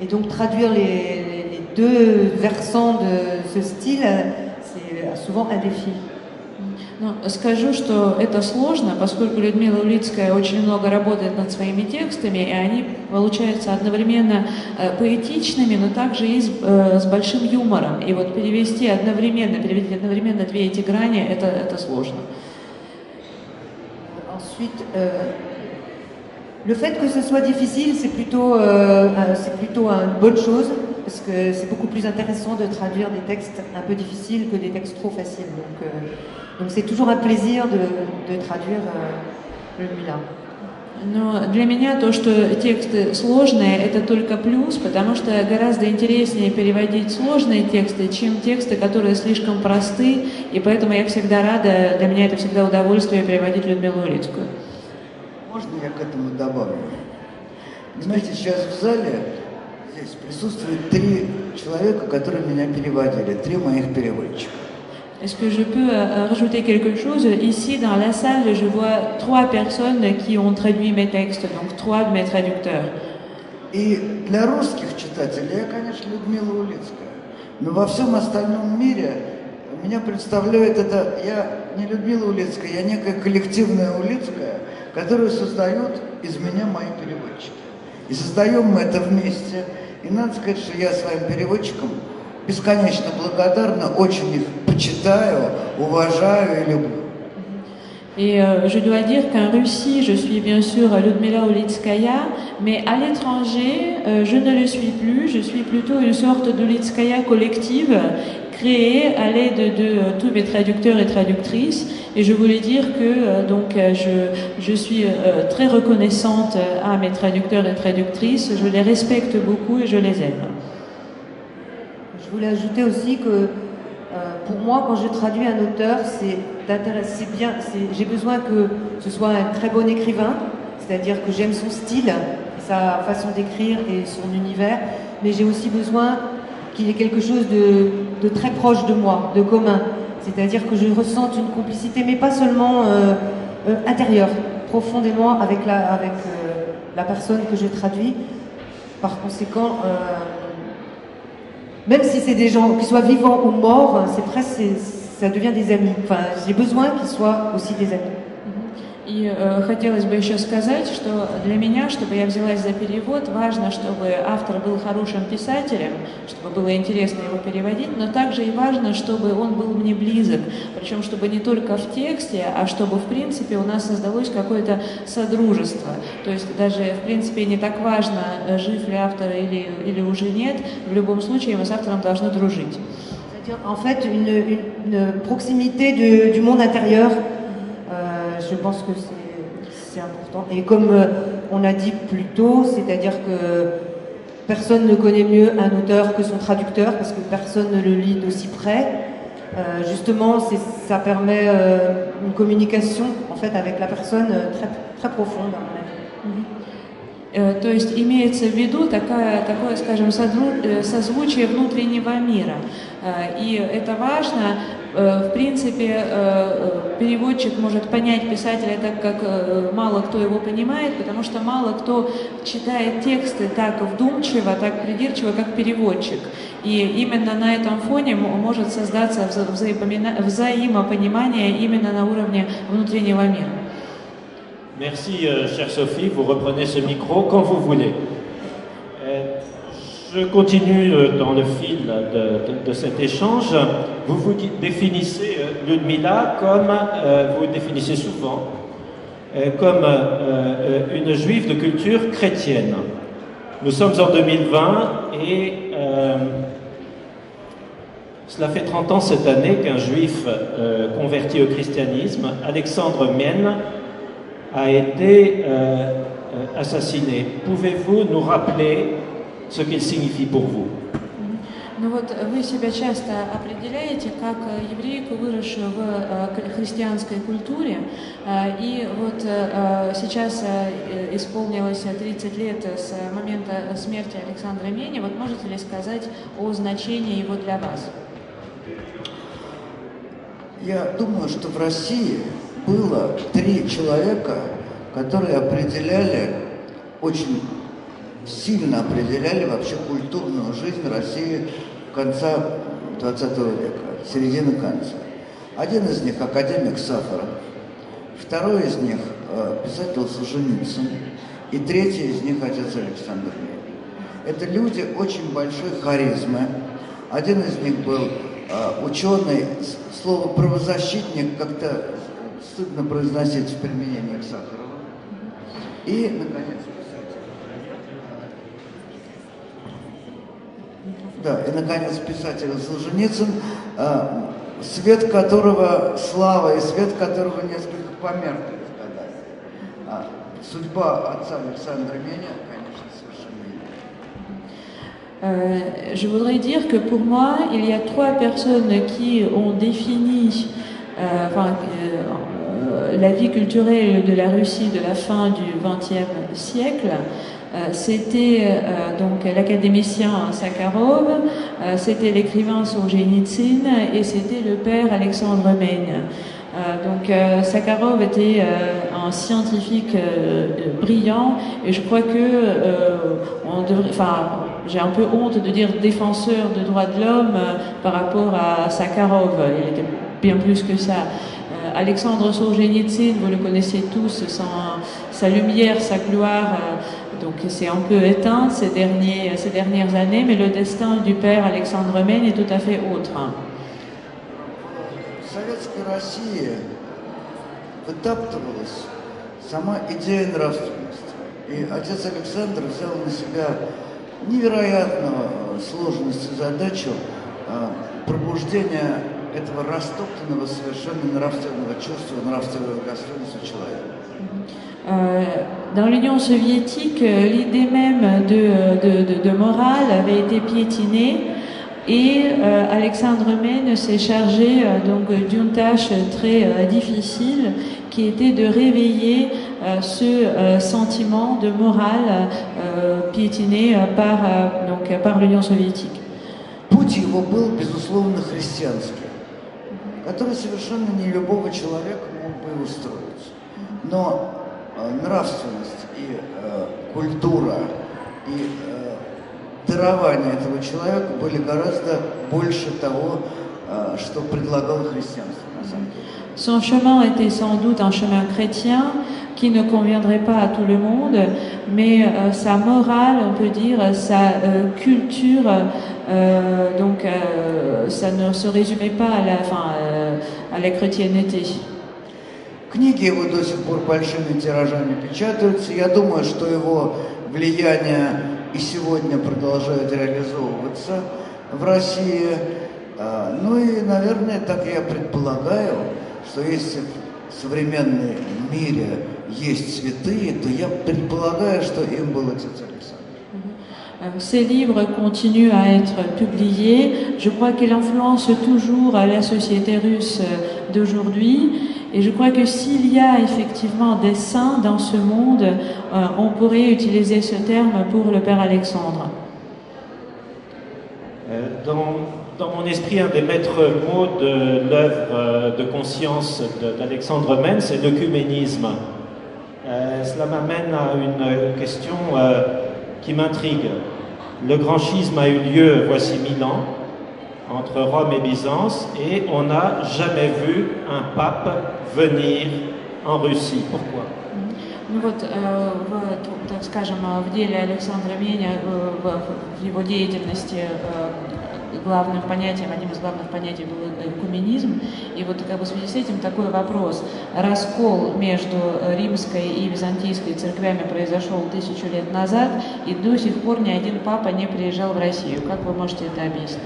[SPEAKER 4] Et donc traduire les deux versants de ce style, c'est souvent un défi.
[SPEAKER 1] Ну, скажу, что это сложно, поскольку Людмила Улицкая очень много работает над своими текстами, и они получаются одновременно поэтичными, но также и с большим юмором. И вот перевести одновременно две эти грани, это сложно.
[SPEAKER 4] Ensuite, le fait que ce soit difficile, c'est plutôt une bonne chose, parce que c'est beaucoup plus intéressant de traduire des textes un peu difficiles que des textes trop faciles. Donc c'est toujours un plaisir de traduire Людмила.
[SPEAKER 1] Но для меня то, что тексты сложные, это только плюс, потому что гораздо интереснее переводить сложные тексты, чем тексты, которые слишком просты, и поэтому я всегда рада, для меня это всегда удовольствие переводить Людмилу Улицкую.
[SPEAKER 3] Можно я к этому добавлю? Знаете, сейчас в зале здесь присутствует 3 человека, которые меня переводили, 3 моих переводчика.
[SPEAKER 1] Est-ce que je peux rajouter quelque chose? Ici, dans la salle, je vois 3 personnes qui ont traduit mes textes, donc 3 de mes traducteurs.
[SPEAKER 3] И для русских читателей я, конечно, Людмила Улицкая. Но во всем остальном мире меня представляет это, я не Людмила Улицкая, я некая коллективная Улицкая, которую создают из меня мои переводчики. И создаем мы это вместе. И надо сказать, что я своим переводчикам бесконечно благодарна, очень их почитаю, уважаю и люблю.
[SPEAKER 1] Et je dois dire qu'en Russie, je suis bien sûr Ludmila Ulitskaya, mais à l'étranger, je ne le suis plus. Je suis plutôt une sorte d'Ulitskaya collective, créée à l'aide de tous mes traducteurs et traductrices. Et je voulais dire que je suis très reconnaissante à mes traducteurs et traductrices. Je les respecte beaucoup et je les aime.
[SPEAKER 4] Je voulais ajouter aussi que pour moi, quand je traduis un auteur, j'ai besoin que ce soit un très bon écrivain, c'est-à-dire que j'aime son style, sa façon d'écrire et son univers, mais j'ai aussi besoin qu'il ait quelque chose de très proche de moi, de commun, c'est-à-dire que je ressente une complicité, mais pas seulement intérieure, profondément avec la personne que je traduis. Par conséquent, même si c'est des gens qui soient vivants ou morts, ça devient des amis. Enfin, j'ai besoin qu'ils soient aussi des amis.
[SPEAKER 1] И хотелось бы еще сказать, что для меня, чтобы я взялась за перевод, важно, чтобы автор был хорошим писателем, чтобы было интересно его переводить, но также и важно, чтобы он был мне близок, причем чтобы не только в тексте, а чтобы в принципе у нас создалось какое-то содружество. То есть даже в принципе не так важно, жив ли автор или уже нет, в любом случае мы с автором должны дружить.
[SPEAKER 4] C'est-à-dire en fait une proximité du monde intérieur. Je pense que c'est important. Et comme on a dit plus tôt, c'est-à-dire que personne ne connaît mieux un auteur que son traducteur, parce que personne ne le lit d'aussi près. Justement, ça permet une communication en fait avec la personne très, très profonde, à mon avis.
[SPEAKER 1] То есть имеется в виду такое, скажем, созвучие внутреннего мира. И это важно. В принципе, переводчик может понять писателя так, как мало кто его понимает, потому что мало кто читает тексты так вдумчиво, так придирчиво, как переводчик. И именно на этом фоне может создаться взаимопонимание именно на уровне внутреннего мира.
[SPEAKER 2] Merci, chère Sophie. Vous reprenez ce micro quand vous voulez. Je continue dans le fil de cet échange. Vous vous définissez Ludmila comme, vous définissez souvent, comme une juive de culture chrétienne. Nous sommes en 2020 et cela fait 30 ans cette année qu'un juif converti au christianisme, Alexandre Mienne, a été assassiné. Pouvez-vous nous rappeler ce qu'il signifie pour vous?
[SPEAKER 1] Ну вот вы себя часто определяете как еврейку, выросшую в христианской культуре, и вот сейчас исполнилось 30 лет с момента смерти Александра Мени. Вот можете ли сказать о значении его для вас?
[SPEAKER 3] Я думаю, что в России было 3 человека, которые определяли, очень сильно определяли вообще культурную жизнь России конца 20 века, середины конца. Один из них академик Сахаров, второй из них писатель Солженицын, и третий из них отец Александр Мень. Это люди очень большой харизмы. Один из них был ученый, слово правозащитник как-то стыдно произносить в применении к Сахарову. И, наконец, писатель Солженицын, свет которого, слава и свет которого несколько померкли с годами. Судьба отца Александра Меня, конечно, совершенно иная.
[SPEAKER 1] Je voudrais dire que pour moi, il y a 3 personnes qui ont défini la vie culturelle de la Russie de la fin du XXe siècle. C'était donc l'académicien Sakharov, c'était l'écrivain Solzhenitsyn et c'était le père Alexandre Meigne. Donc Sakharov était un scientifique brillant et je crois que on devrait, j'ai un peu honte de dire défenseur de droits de l'homme par rapport à Sakharov. Il était bien plus que ça. Alexandre Solzhenitsyn, vous le connaissez tous, sa lumière, sa gloire. Donc c'est un peu éteint ces dernières années, mais le destin du père Alexandre Meigne est tout à fait autre.
[SPEAKER 3] В советской России вытаптывалась сама идея нравственности. И отец Александр взял на себя невероятную сложность и задачу пробуждения этого растоптанного совершенно нравственного чувства, нравственного достоинства человека.
[SPEAKER 1] Dans l'Union soviétique, l'idée même de morale avait été piétinée et Alexandre Meigne s'est chargé donc d'une tâche très difficile qui était de réveiller ce sentiment de morale piétiné par l'Union soviétique.
[SPEAKER 3] Путь его был, безусловно, христианский, который совершенно не любого человека мог бы устроить. Но нравственность и культура и дарования этого человека были гораздо больше того, что предлагало христианство на самом деле.
[SPEAKER 1] Son chemin était sans doute un chemin chrétien qui ne conviendrait pas à tout le monde, mais sa morale, on peut dire, sa culture, ça ne se résumait pas à la chrétienté.
[SPEAKER 3] Книги его до сих пор большими тиражами печатаются. Я думаю, что его влияние и сегодня продолжает реализовываться в России. Ну и, наверное, так я предполагаю, что если в современном мире есть святые, то я предполагаю, что им был отец Александр.
[SPEAKER 1] Ces livres continuent à être publiés. Je crois qu'ils influencent toujours la société russe d'aujourd'hui. Et je crois que s'il y a effectivement des saints dans ce monde, on pourrait utiliser ce terme pour le Père Alexandre.
[SPEAKER 2] Dans mon esprit, un des maîtres mots de l'œuvre de conscience d'Alexandre Meigne, c'est l'œcuménisme. Cela m'amène à une question qui m'intrigue. Le grand schisme a eu lieu voici 1000 ans entre Rome et Byzance et on n'a jamais vu un pape venir en Russie. Pourquoi?
[SPEAKER 1] Ну вот, так скажем, в деле Александра Мейня, в его деятельности главным понятием, одним из главных понятий был экуменизм. И вот как бы в связи с этим такой вопрос. Раскол между римской и византийской церквями произошел 1000 лет назад, и до сих пор ни один папа не приезжал в Россию. Как вы можете это объяснить?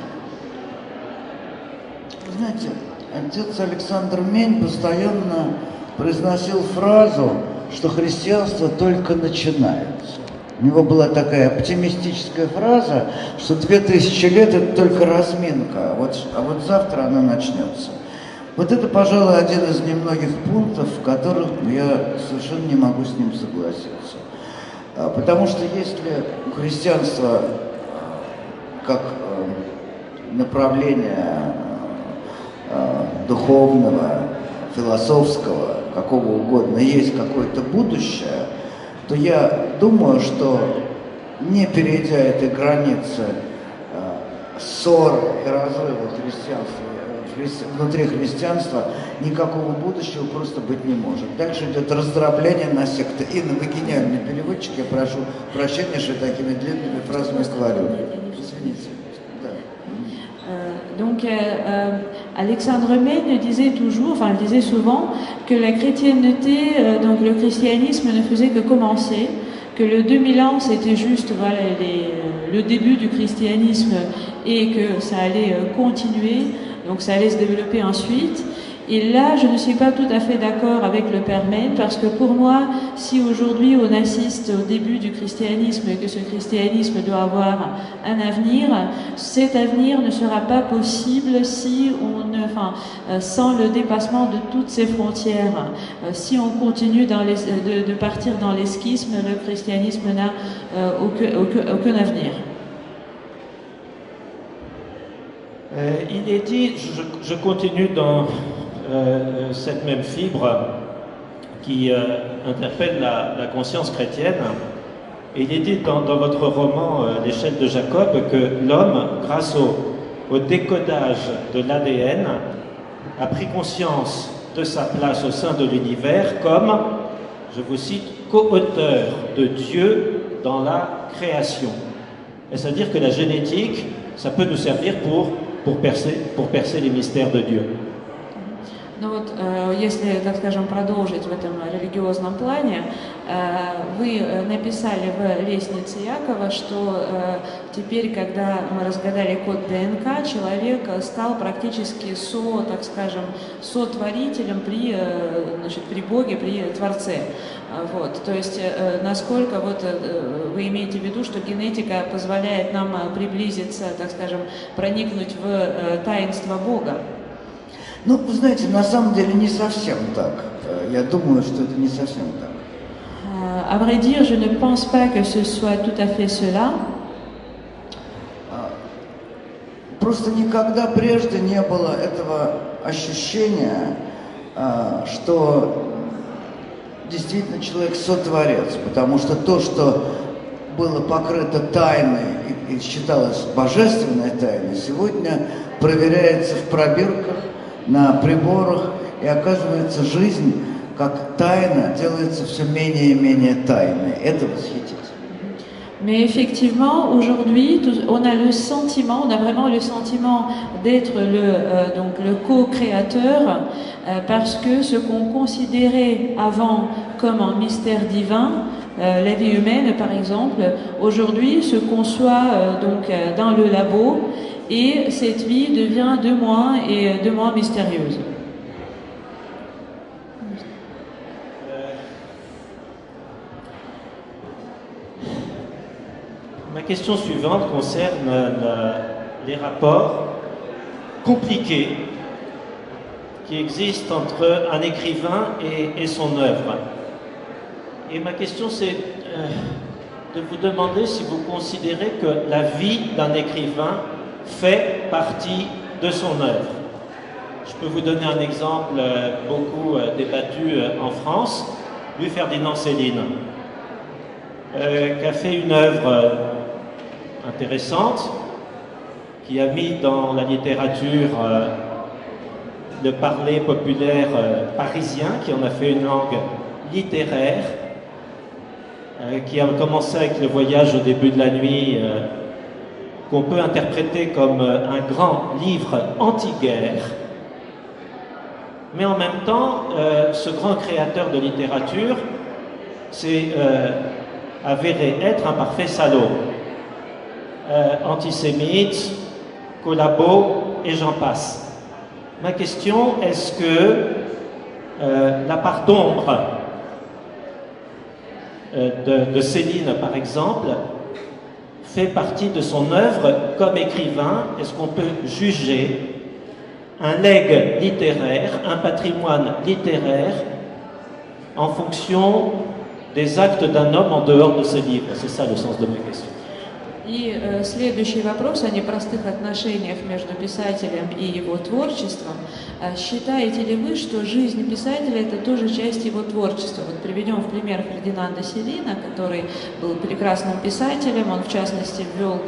[SPEAKER 3] Знаете, отец Александр Мень постоянно произносил фразу что христианство только начинается. У него была такая оптимистическая фраза, что 2000 лет это только разминка, а вот завтра она начнется. Вот это, пожалуй, один из немногих пунктов, в которых я совершенно не могу с ним согласиться. Потому что если у христианства как направление духовного, философского, какого угодно, есть какое-то будущее, то я думаю, что не перейдя этой границы ссор и разрыва внутри христианства, никакого будущего просто быть не может. Дальше идет раздробление на секты. Инна, вы гениальный переводчик, я прошу прощения, что я такими длинными фразами говорю. Извините. Да.
[SPEAKER 1] Donc, Alexandre Meigne disait toujours, enfin, il disait souvent que la chrétienté, donc le christianisme ne faisait que commencer, que le 2000 ans c'était juste voilà, le début du christianisme et que ça allait continuer, donc ça allait se développer ensuite. Et là, je ne suis pas tout à fait d'accord avec le Père Meigne, parce que pour moi, si aujourd'hui on assiste au début du christianisme et que ce christianisme doit avoir un avenir, cet avenir ne sera pas possible si sans le dépassement de toutes ces frontières. Si on continue de partir dans les schismes, le christianisme n'a aucun avenir.
[SPEAKER 2] Il est dit, je continue dans cette même fibre qui interpelle la conscience chrétienne. Et il est dit dans votre roman L'échelle de Jacob que l'homme, grâce au décodage de l'ADN, a pris conscience de sa place au sein de l'univers comme, je vous cite, co-auteur de Dieu dans la création. C'est-à-dire que la génétique, ça peut nous servir pour percer les mystères de Dieu.
[SPEAKER 1] Ну вот, если, так скажем, продолжить в этом религиозном плане, вы написали в «Лестнице Якова», что теперь, когда мы разгадали код ДНК, человек стал практически так скажем, сотворителем при Боге, при Творце. Вот, то есть, насколько вот вы имеете в виду, что генетика позволяет нам приблизиться, так скажем, проникнуть в таинство Бога?
[SPEAKER 3] Ну, вы знаете, на самом деле не совсем так. Я думаю, что это не совсем так.
[SPEAKER 1] À vrai dire, je ne pense pas que ce soit tout à fait cela.
[SPEAKER 3] Просто никогда прежде не было этого ощущения, что действительно человек сотворец, потому что то, что было покрыто тайной и считалось божественной тайной, сегодня проверяется в пробирках, на приборах, и оказывается, жизнь как тайна делается все менее и менее тайной. Это восхитительно.
[SPEAKER 1] Mais effectivement, aujourd'hui, on a vraiment le sentiment d'être le co-créateur, parce que ce qu'on considérait avant comme un mystère divin, la vie humaine par exemple, aujourd'hui se conçoit dans le labo, et cette vie devient de moins mystérieuse.
[SPEAKER 2] Ma question suivante concerne les rapports compliqués qui existent entre un écrivain et son œuvre. Et ma question c'est de vous demander si vous considérez que la vie d'un écrivain fait partie de son œuvre. Je peux vous donner un exemple beaucoup débattu en France, Louis-Ferdinand Céline, qui a fait une œuvre intéressante, qui a mis dans la littérature le parler populaire parisien, qui en a fait une langue littéraire, qui a commencé avec Le Voyage au début de la nuit, qu'on peut interpréter comme un grand livre anti-guerre, mais en même temps, ce grand créateur de littérature s'est avéré être un parfait salaud, antisémite, collabo, et j'en passe. Ma question, est-ce que la part d'ombre de Céline, par exemple, fait partie de son œuvre comme écrivain? Est-ce qu'on peut juger un legs littéraire, un patrimoine littéraire, en fonction des actes d'un homme en dehors de ses livres? C'est ça le sens de ma question.
[SPEAKER 1] И следующий вопрос о непростых отношениях между писателем и его творчеством. Считаете ли вы, что жизнь писателя – это тоже часть его творчества? Вот приведем в пример Фердинанда Селина, который был прекрасным писателем. Он, в частности, ввел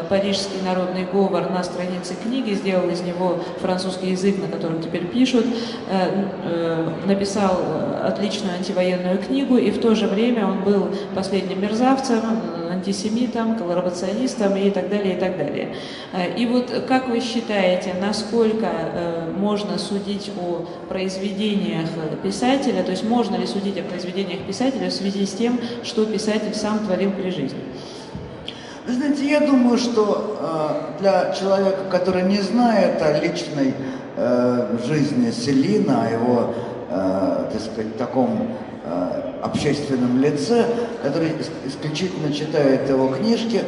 [SPEAKER 1] парижский народный говор на странице книги, сделал из него французский язык, на котором теперь пишут, написал отличную антивоенную книгу, и в то же время он был последним мерзавцем, антисемитом, коллаборационистом и так далее, и так далее. И вот как вы считаете, насколько можно судить о произведениях писателя, то есть можно ли судить о произведениях писателя в связи с тем, что писатель сам творил при жизни?
[SPEAKER 3] Вы знаете, я думаю, что для человека, который не знает о личной жизни Селина, о его, так сказать, таком общественном лице, который исключительно читает его книжки,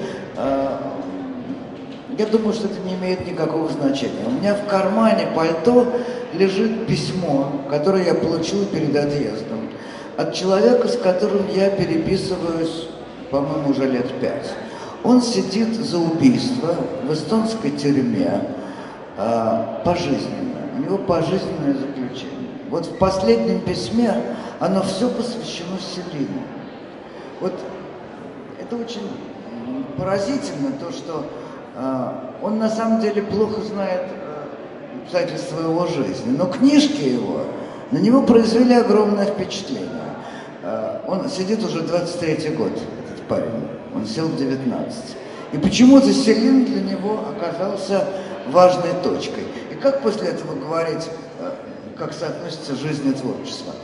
[SPEAKER 3] я думаю, что это не имеет никакого значения. У меня в кармане пальто лежит письмо, которое я получил перед отъездом, от человека, с которым я переписываюсь, по-моему, уже лет 5. Он сидит за убийство в эстонской тюрьме пожизненно. У него пожизненное заключение. Вот в последнем письме оно все посвящено Селину. Вот это очень поразительно, то, что он на самом деле плохо знает обстоятельства его жизни, но книжки его на него произвели огромное впечатление. Он сидит уже 23-й год, этот парень, он сел в 19. И почему-то Селин для него оказался важной точкой. И как после этого говорить, как соотносится жизнь и творчество?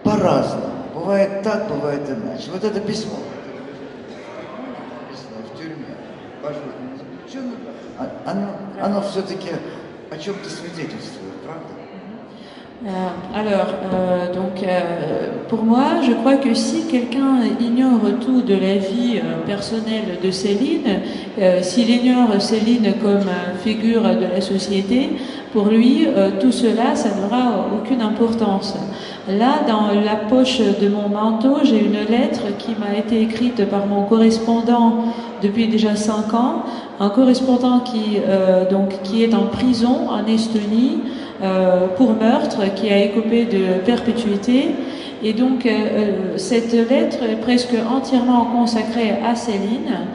[SPEAKER 3] По-разному. Бывает так, бывает иначе. Вот это письмо, написано в тюрьме, пожизненно заключенное, оно все-таки о чем-то свидетельствует, правда?
[SPEAKER 1] Pour moi, je crois que si quelqu'un ignore tout de la vie personnelle de Céline, s'il ignore Céline comme figure de la société, pour lui, tout cela, ça n'aura aucune importance. Là, dans la poche de mon manteau, j'ai une lettre qui m'a été écrite par mon correspondant depuis déjà 5 ans, un correspondant qui est en prison en Estonie, pour meurtre, qui a écopé de perpétuité. Et donc, cette lettre est presque entièrement consacrée à Céline.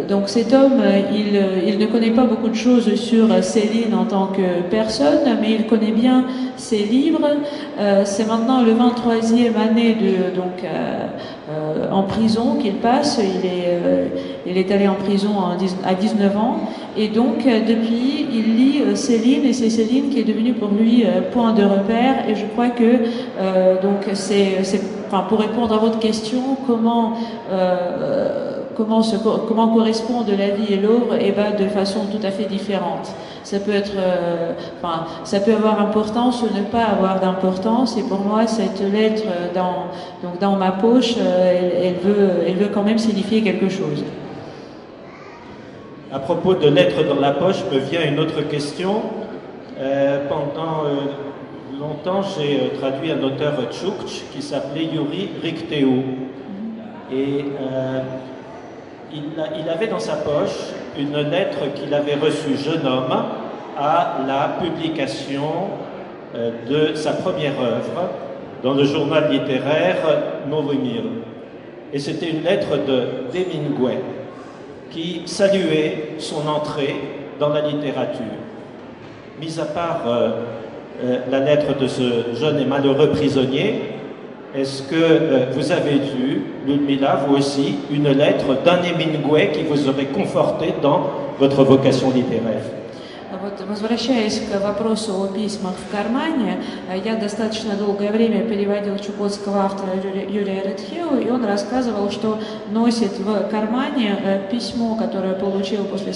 [SPEAKER 1] Donc cet homme, il ne connaît pas beaucoup de choses sur Céline en tant que personne, mais il connaît bien ses livres. C'est maintenant le 23e année en prison qu'il passe. Il est allé en prison à 19 ans. Et donc, depuis, il lit Céline, et c'est Céline qui est devenue pour lui point de repère. Et je crois que, pour répondre à votre question, comment correspondent la vie et l'œuvre, et de façon tout à fait différente. Ça peut être, ça peut avoir importance ou ne pas avoir d'importance. Et pour moi, cette lettre dans ma poche, elle veut quand même signifier quelque chose.
[SPEAKER 2] À propos de lettres dans la poche, me vient une autre question. Pendant longtemps, j'ai traduit un auteur tchoukch qui s'appelait Yuri Rikteu. Et il avait dans sa poche une lettre qu'il avait reçue, jeune homme, à la publication de sa première œuvre dans le journal littéraire Novi Mir. Et c'était une lettre d'Hemingway qui saluait son entrée dans la littérature. Mis à part la lettre de ce jeune et malheureux prisonnier, est-ce que vous avez vu, Ludmila, vous aussi, une lettre d'un Hemingway qui vous aurait conforté dans votre vocation littéraire?
[SPEAKER 1] Вот, возвращаясь к вопросу о письмах в кармане, я достаточно долгое время переводил чукотского автора Юрия Редхеу, и он рассказывал, что носит в кармане письмо, которое получил после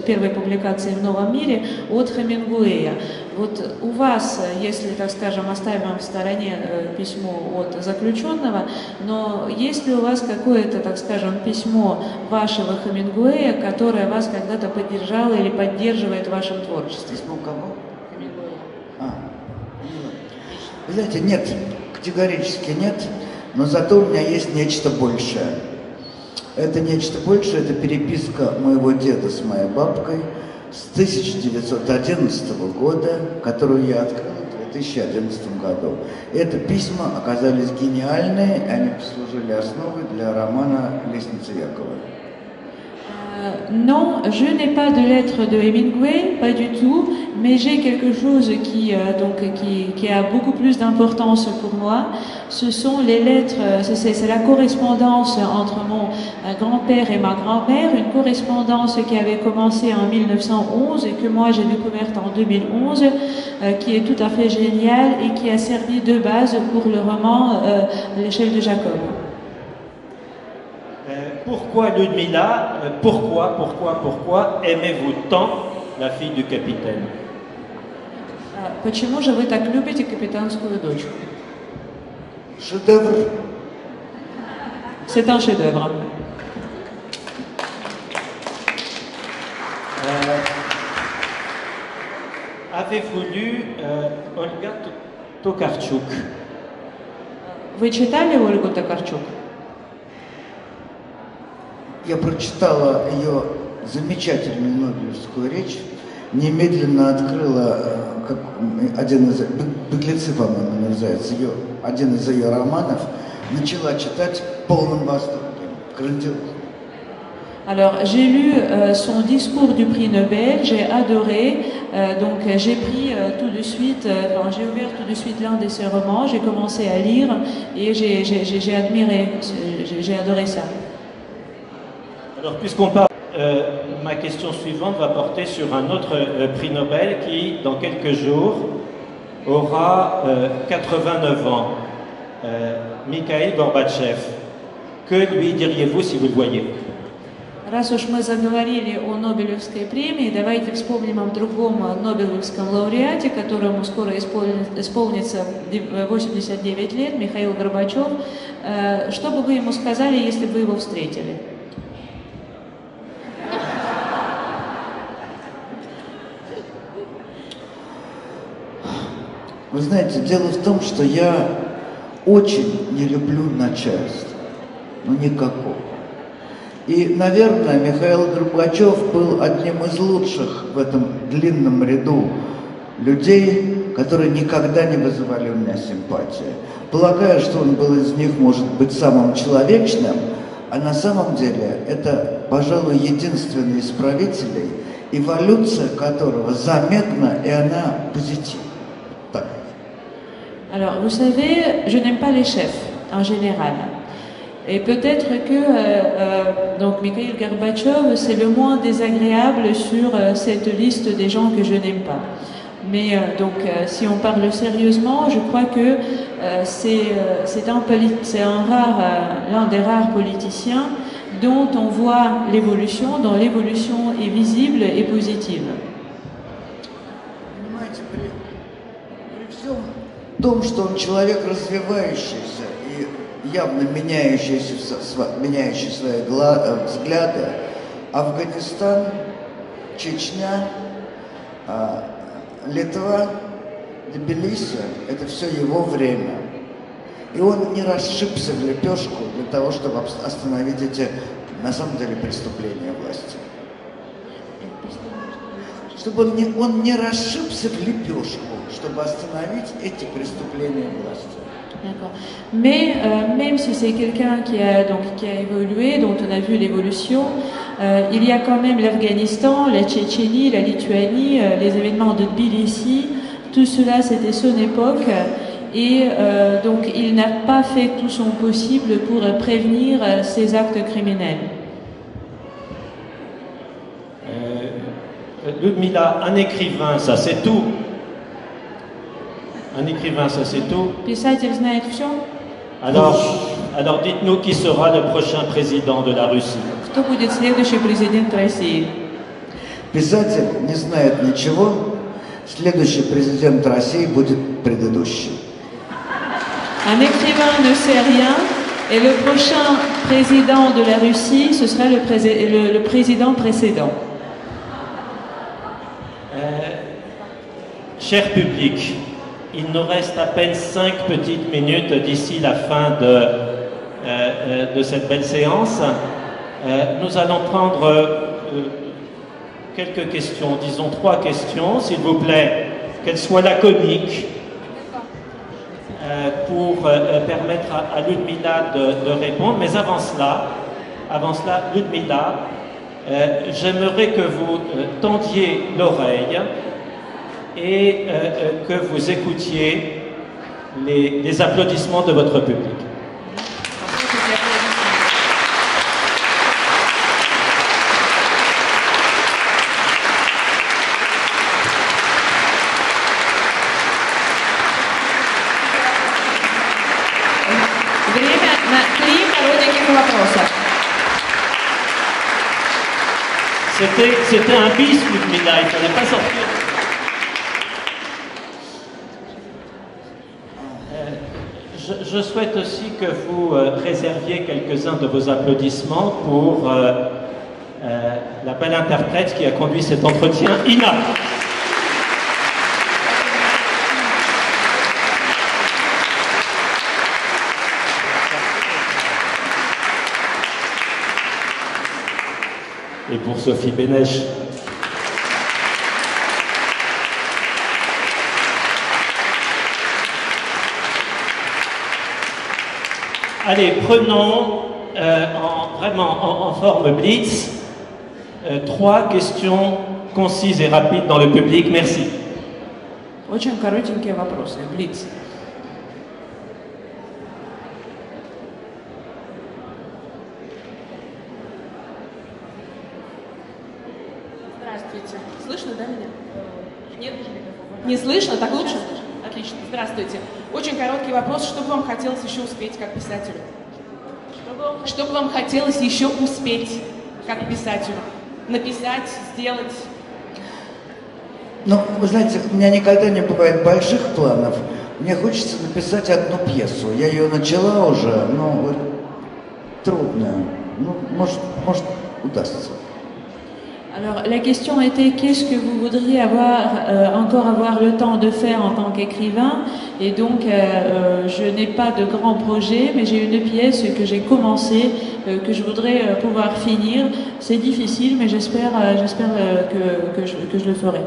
[SPEAKER 1] первой публикации в «Новом мире» от Хемингуэя. Вот у вас, если, так скажем, оставим в стороне письмо от заключенного, но есть ли у вас какое-то, так скажем, письмо вашего Хемингуэя, которое вас когда-то поддержало или поддерживает в вашем творчестве?
[SPEAKER 3] Письмо кого?
[SPEAKER 1] Хемингуэя.
[SPEAKER 3] Вы знаете, нет, категорически нет, но зато у меня есть нечто большее. Это нечто большее, это переписка моего деда с моей бабкой с 1911 года, которую я открыл в 2011 году. Это письма оказались гениальные, они послужили основой для романа «Лестница Якова».
[SPEAKER 1] Non, je n'ai pas de lettre de Hemingway, pas du tout, mais j'ai quelque chose qui a beaucoup plus d'importance pour moi. Ce sont les lettres, c'est la correspondance entre mon grand-père et ma grand-mère, une correspondance qui avait commencé en 1911 et que moi j'ai découverte en 2011, qui est tout à fait géniale et qui a servi de base pour le roman L'échelle de Jacob.
[SPEAKER 2] Pourquoi Ludmila, pourquoi aimez-vous tant la fille du capitaine?
[SPEAKER 1] Почему же вы так любите капитанскую дочку?
[SPEAKER 3] Шедевр.
[SPEAKER 1] C'est un chef-d'œuvre.
[SPEAKER 2] Avez-vous lu Olga Tokarczuk?
[SPEAKER 1] Вы читали Ольгу Токарчук?
[SPEAKER 3] Я прочитала ее замечательную Нобелевскую речь, немедленно открыла как один из «Беглецы», по-моему, называется, один из ее романов, начала читать в полном восторге. Грандиозно.
[SPEAKER 1] Alors, j'ai lu son discours du prix Nobel, j'ai adoré, donc j'ai pris tout de suite, j'ai ouvert tout de suite l'un de ses romans, j'ai commencé à lire et j'ai admiré, j'ai adoré ça.
[SPEAKER 2] Alors, puisqu'on parle, ma question suivante va porter sur un autre prix Nobel qui, dans quelques jours, aura 89 ans, Mikhail Gorbatchev. Que lui diriez-vous si vous le voyez?
[SPEAKER 1] Раз уж мы заговорили о Нобелевской премии, давайте вспомним о другом Нобелевском лауреате, которому скоро исполнится 89 лет, Михаил Горбачев. Что бы вы ему сказали, если бы вы его встретили?
[SPEAKER 3] Вы знаете, дело в том, что я очень не люблю начальство, но никакого. И, наверное, Михаил Горбачев был одним из лучших в этом длинном ряду людей, которые никогда не вызывали у меня симпатии. Полагаю, что он был из них, может быть, самым человечным, а на самом деле это, пожалуй, единственный из правителей, эволюция которого заметна, и она позитивна. Так.
[SPEAKER 1] Alors, vous savez, je n'aime pas les chefs, en général. Et peut-être que donc Mikhail Gorbatchev, c'est le moins désagréable sur cette liste des gens que je n'aime pas. Mais si on parle sérieusement, je crois que c'est l'un des rares politiciens dont on voit l'évolution, dont l'évolution est visible et positive.
[SPEAKER 3] Понимаете, при всем том, что он человек развивающийся и явно меняющий свои взгляды, Афганистан, Чечня, Литва, Тбилиси – это все его время. И он не расшибся в лепешку для того, чтобы остановить эти, на самом деле, преступления власти. Чтобы он не расшибся в лепешку, чтобы остановить эти преступления власти.
[SPEAKER 1] D'accord. Mais même si c'est quelqu'un qui a évolué, dont on a vu l'évolution, il y a quand même l'Afghanistan, la Tchétchénie, la Lituanie, les événements de Tbilissi, tout cela c'était son époque et donc il n'a pas fait tout son possible pour prévenir ces actes criminels.
[SPEAKER 2] Ludmila, un écrivain, ça c'est tout. Un écrivain, ça c'est tout.
[SPEAKER 1] Писатель знает все.
[SPEAKER 2] Alors dites-nous qui sera le prochain président de la Russie.
[SPEAKER 1] Кто будет следующий президент России?
[SPEAKER 3] Писатель не знает ничего. Следующий президент России будет предыдущий.
[SPEAKER 1] Un écrivain ne sait rien et le prochain président de la Russie, ce sera le président précédent.
[SPEAKER 2] Cher public, il nous reste à peine 5 petites minutes d'ici la fin de cette belle séance. Nous allons prendre quelques questions, disons 3 questions, s'il vous plaît, qu'elles soient laconiques, pour permettre à Ludmila de répondre. Mais avant cela, Ludmila, j'aimerais que vous tendiez l'oreille et que vous écoutiez les applaudissements de votre public.
[SPEAKER 1] Время на 3 коротеньких вопроса.
[SPEAKER 2] C'était un bis, Ludmila, il ne fallait pas sortir. Je souhaite aussi que vous réserviez quelques-uns de vos applaudissements pour la belle interprète qui a conduit cet entretien, Ina. Et pour Sophie Bénèche. Allez, prenons vraiment en forme blitz 3 questions concises et rapides dans le public. Merci.
[SPEAKER 1] Очень коротенькие вопросы. Блиц.
[SPEAKER 5] Здравствуйте. Слышно, да, меня? Нет? Не слышно? Так лучше? Отлично. Здравствуйте. Очень короткий вопрос. Что бы вам хотелось еще успеть как писателю? Что бы вам хотелось еще успеть как писателю? Написать, сделать?
[SPEAKER 3] Ну, вы знаете, у меня никогда не бывает больших планов. Мне хочется написать одну пьесу. Я ее начала уже, но вот трудно. Ну, может, удастся.
[SPEAKER 1] Alors, la question était qu'est-ce que vous voudriez encore avoir le temps de faire en tant qu'écrivain? Et donc, je n'ai pas de grands projets, mais j'ai une pièce que j'ai commencée, que je voudrais pouvoir finir. C'est difficile, mais j'espère que je le ferai.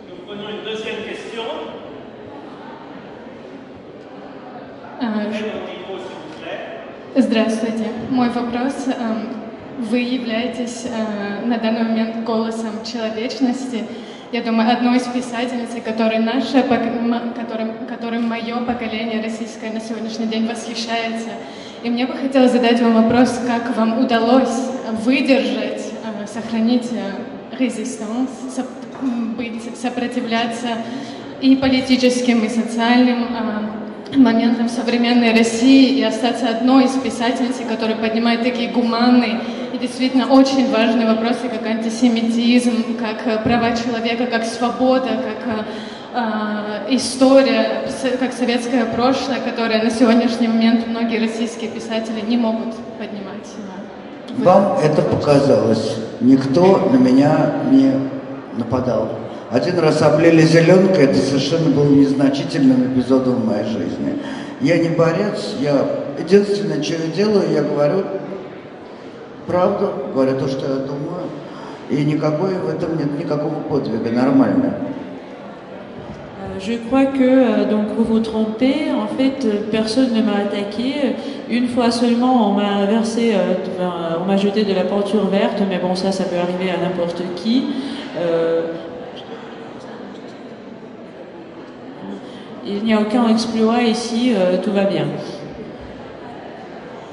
[SPEAKER 2] Nous prenons une deuxième question.
[SPEAKER 6] Здравствуйте. Мой вопрос. Вы являетесь на данный момент голосом человечности. Я думаю, одной из писательниц, которым мое поколение российское на сегодняшний день восхищается. И мне бы хотелось задать вам вопрос, как вам удалось выдержать, сохранить резистанс, сопротивляться и политическим, и социальным моментам современной России и остаться одной из писательниц, которая поднимает такие гуманные и действительно очень важные вопросы, как антисемитизм, как права человека, как свобода, как история, как советское прошлое, которое на сегодняшний момент многие российские писатели не могут поднимать.
[SPEAKER 3] Вам это показалось. Никто на меня не нападал. Один раз облили зеленкой, это совершенно был незначительным эпизодом в моей жизни. Я не борец, единственное, что я делаю, я говорю правду, говорю то, что я думаю, и никакой в этом нет никакого подвига, нормально.
[SPEAKER 1] Je crois que donc vous vous trompez. En fait, personne ne m'a attaqué. Une fois seulement, on m'a on m'a jeté de la peinture verte, mais bon, ça peut arriver à n'importe qui. Il n'y a aucun exploit ici, tout va bien.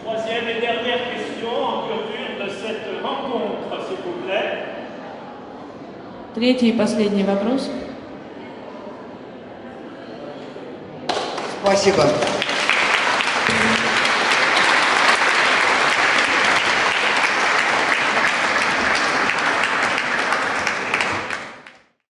[SPEAKER 2] Troisième et dernière question en clôture de cette rencontre, s'il vous plaît.
[SPEAKER 1] Третий и последний вопрос.
[SPEAKER 3] Спасибо.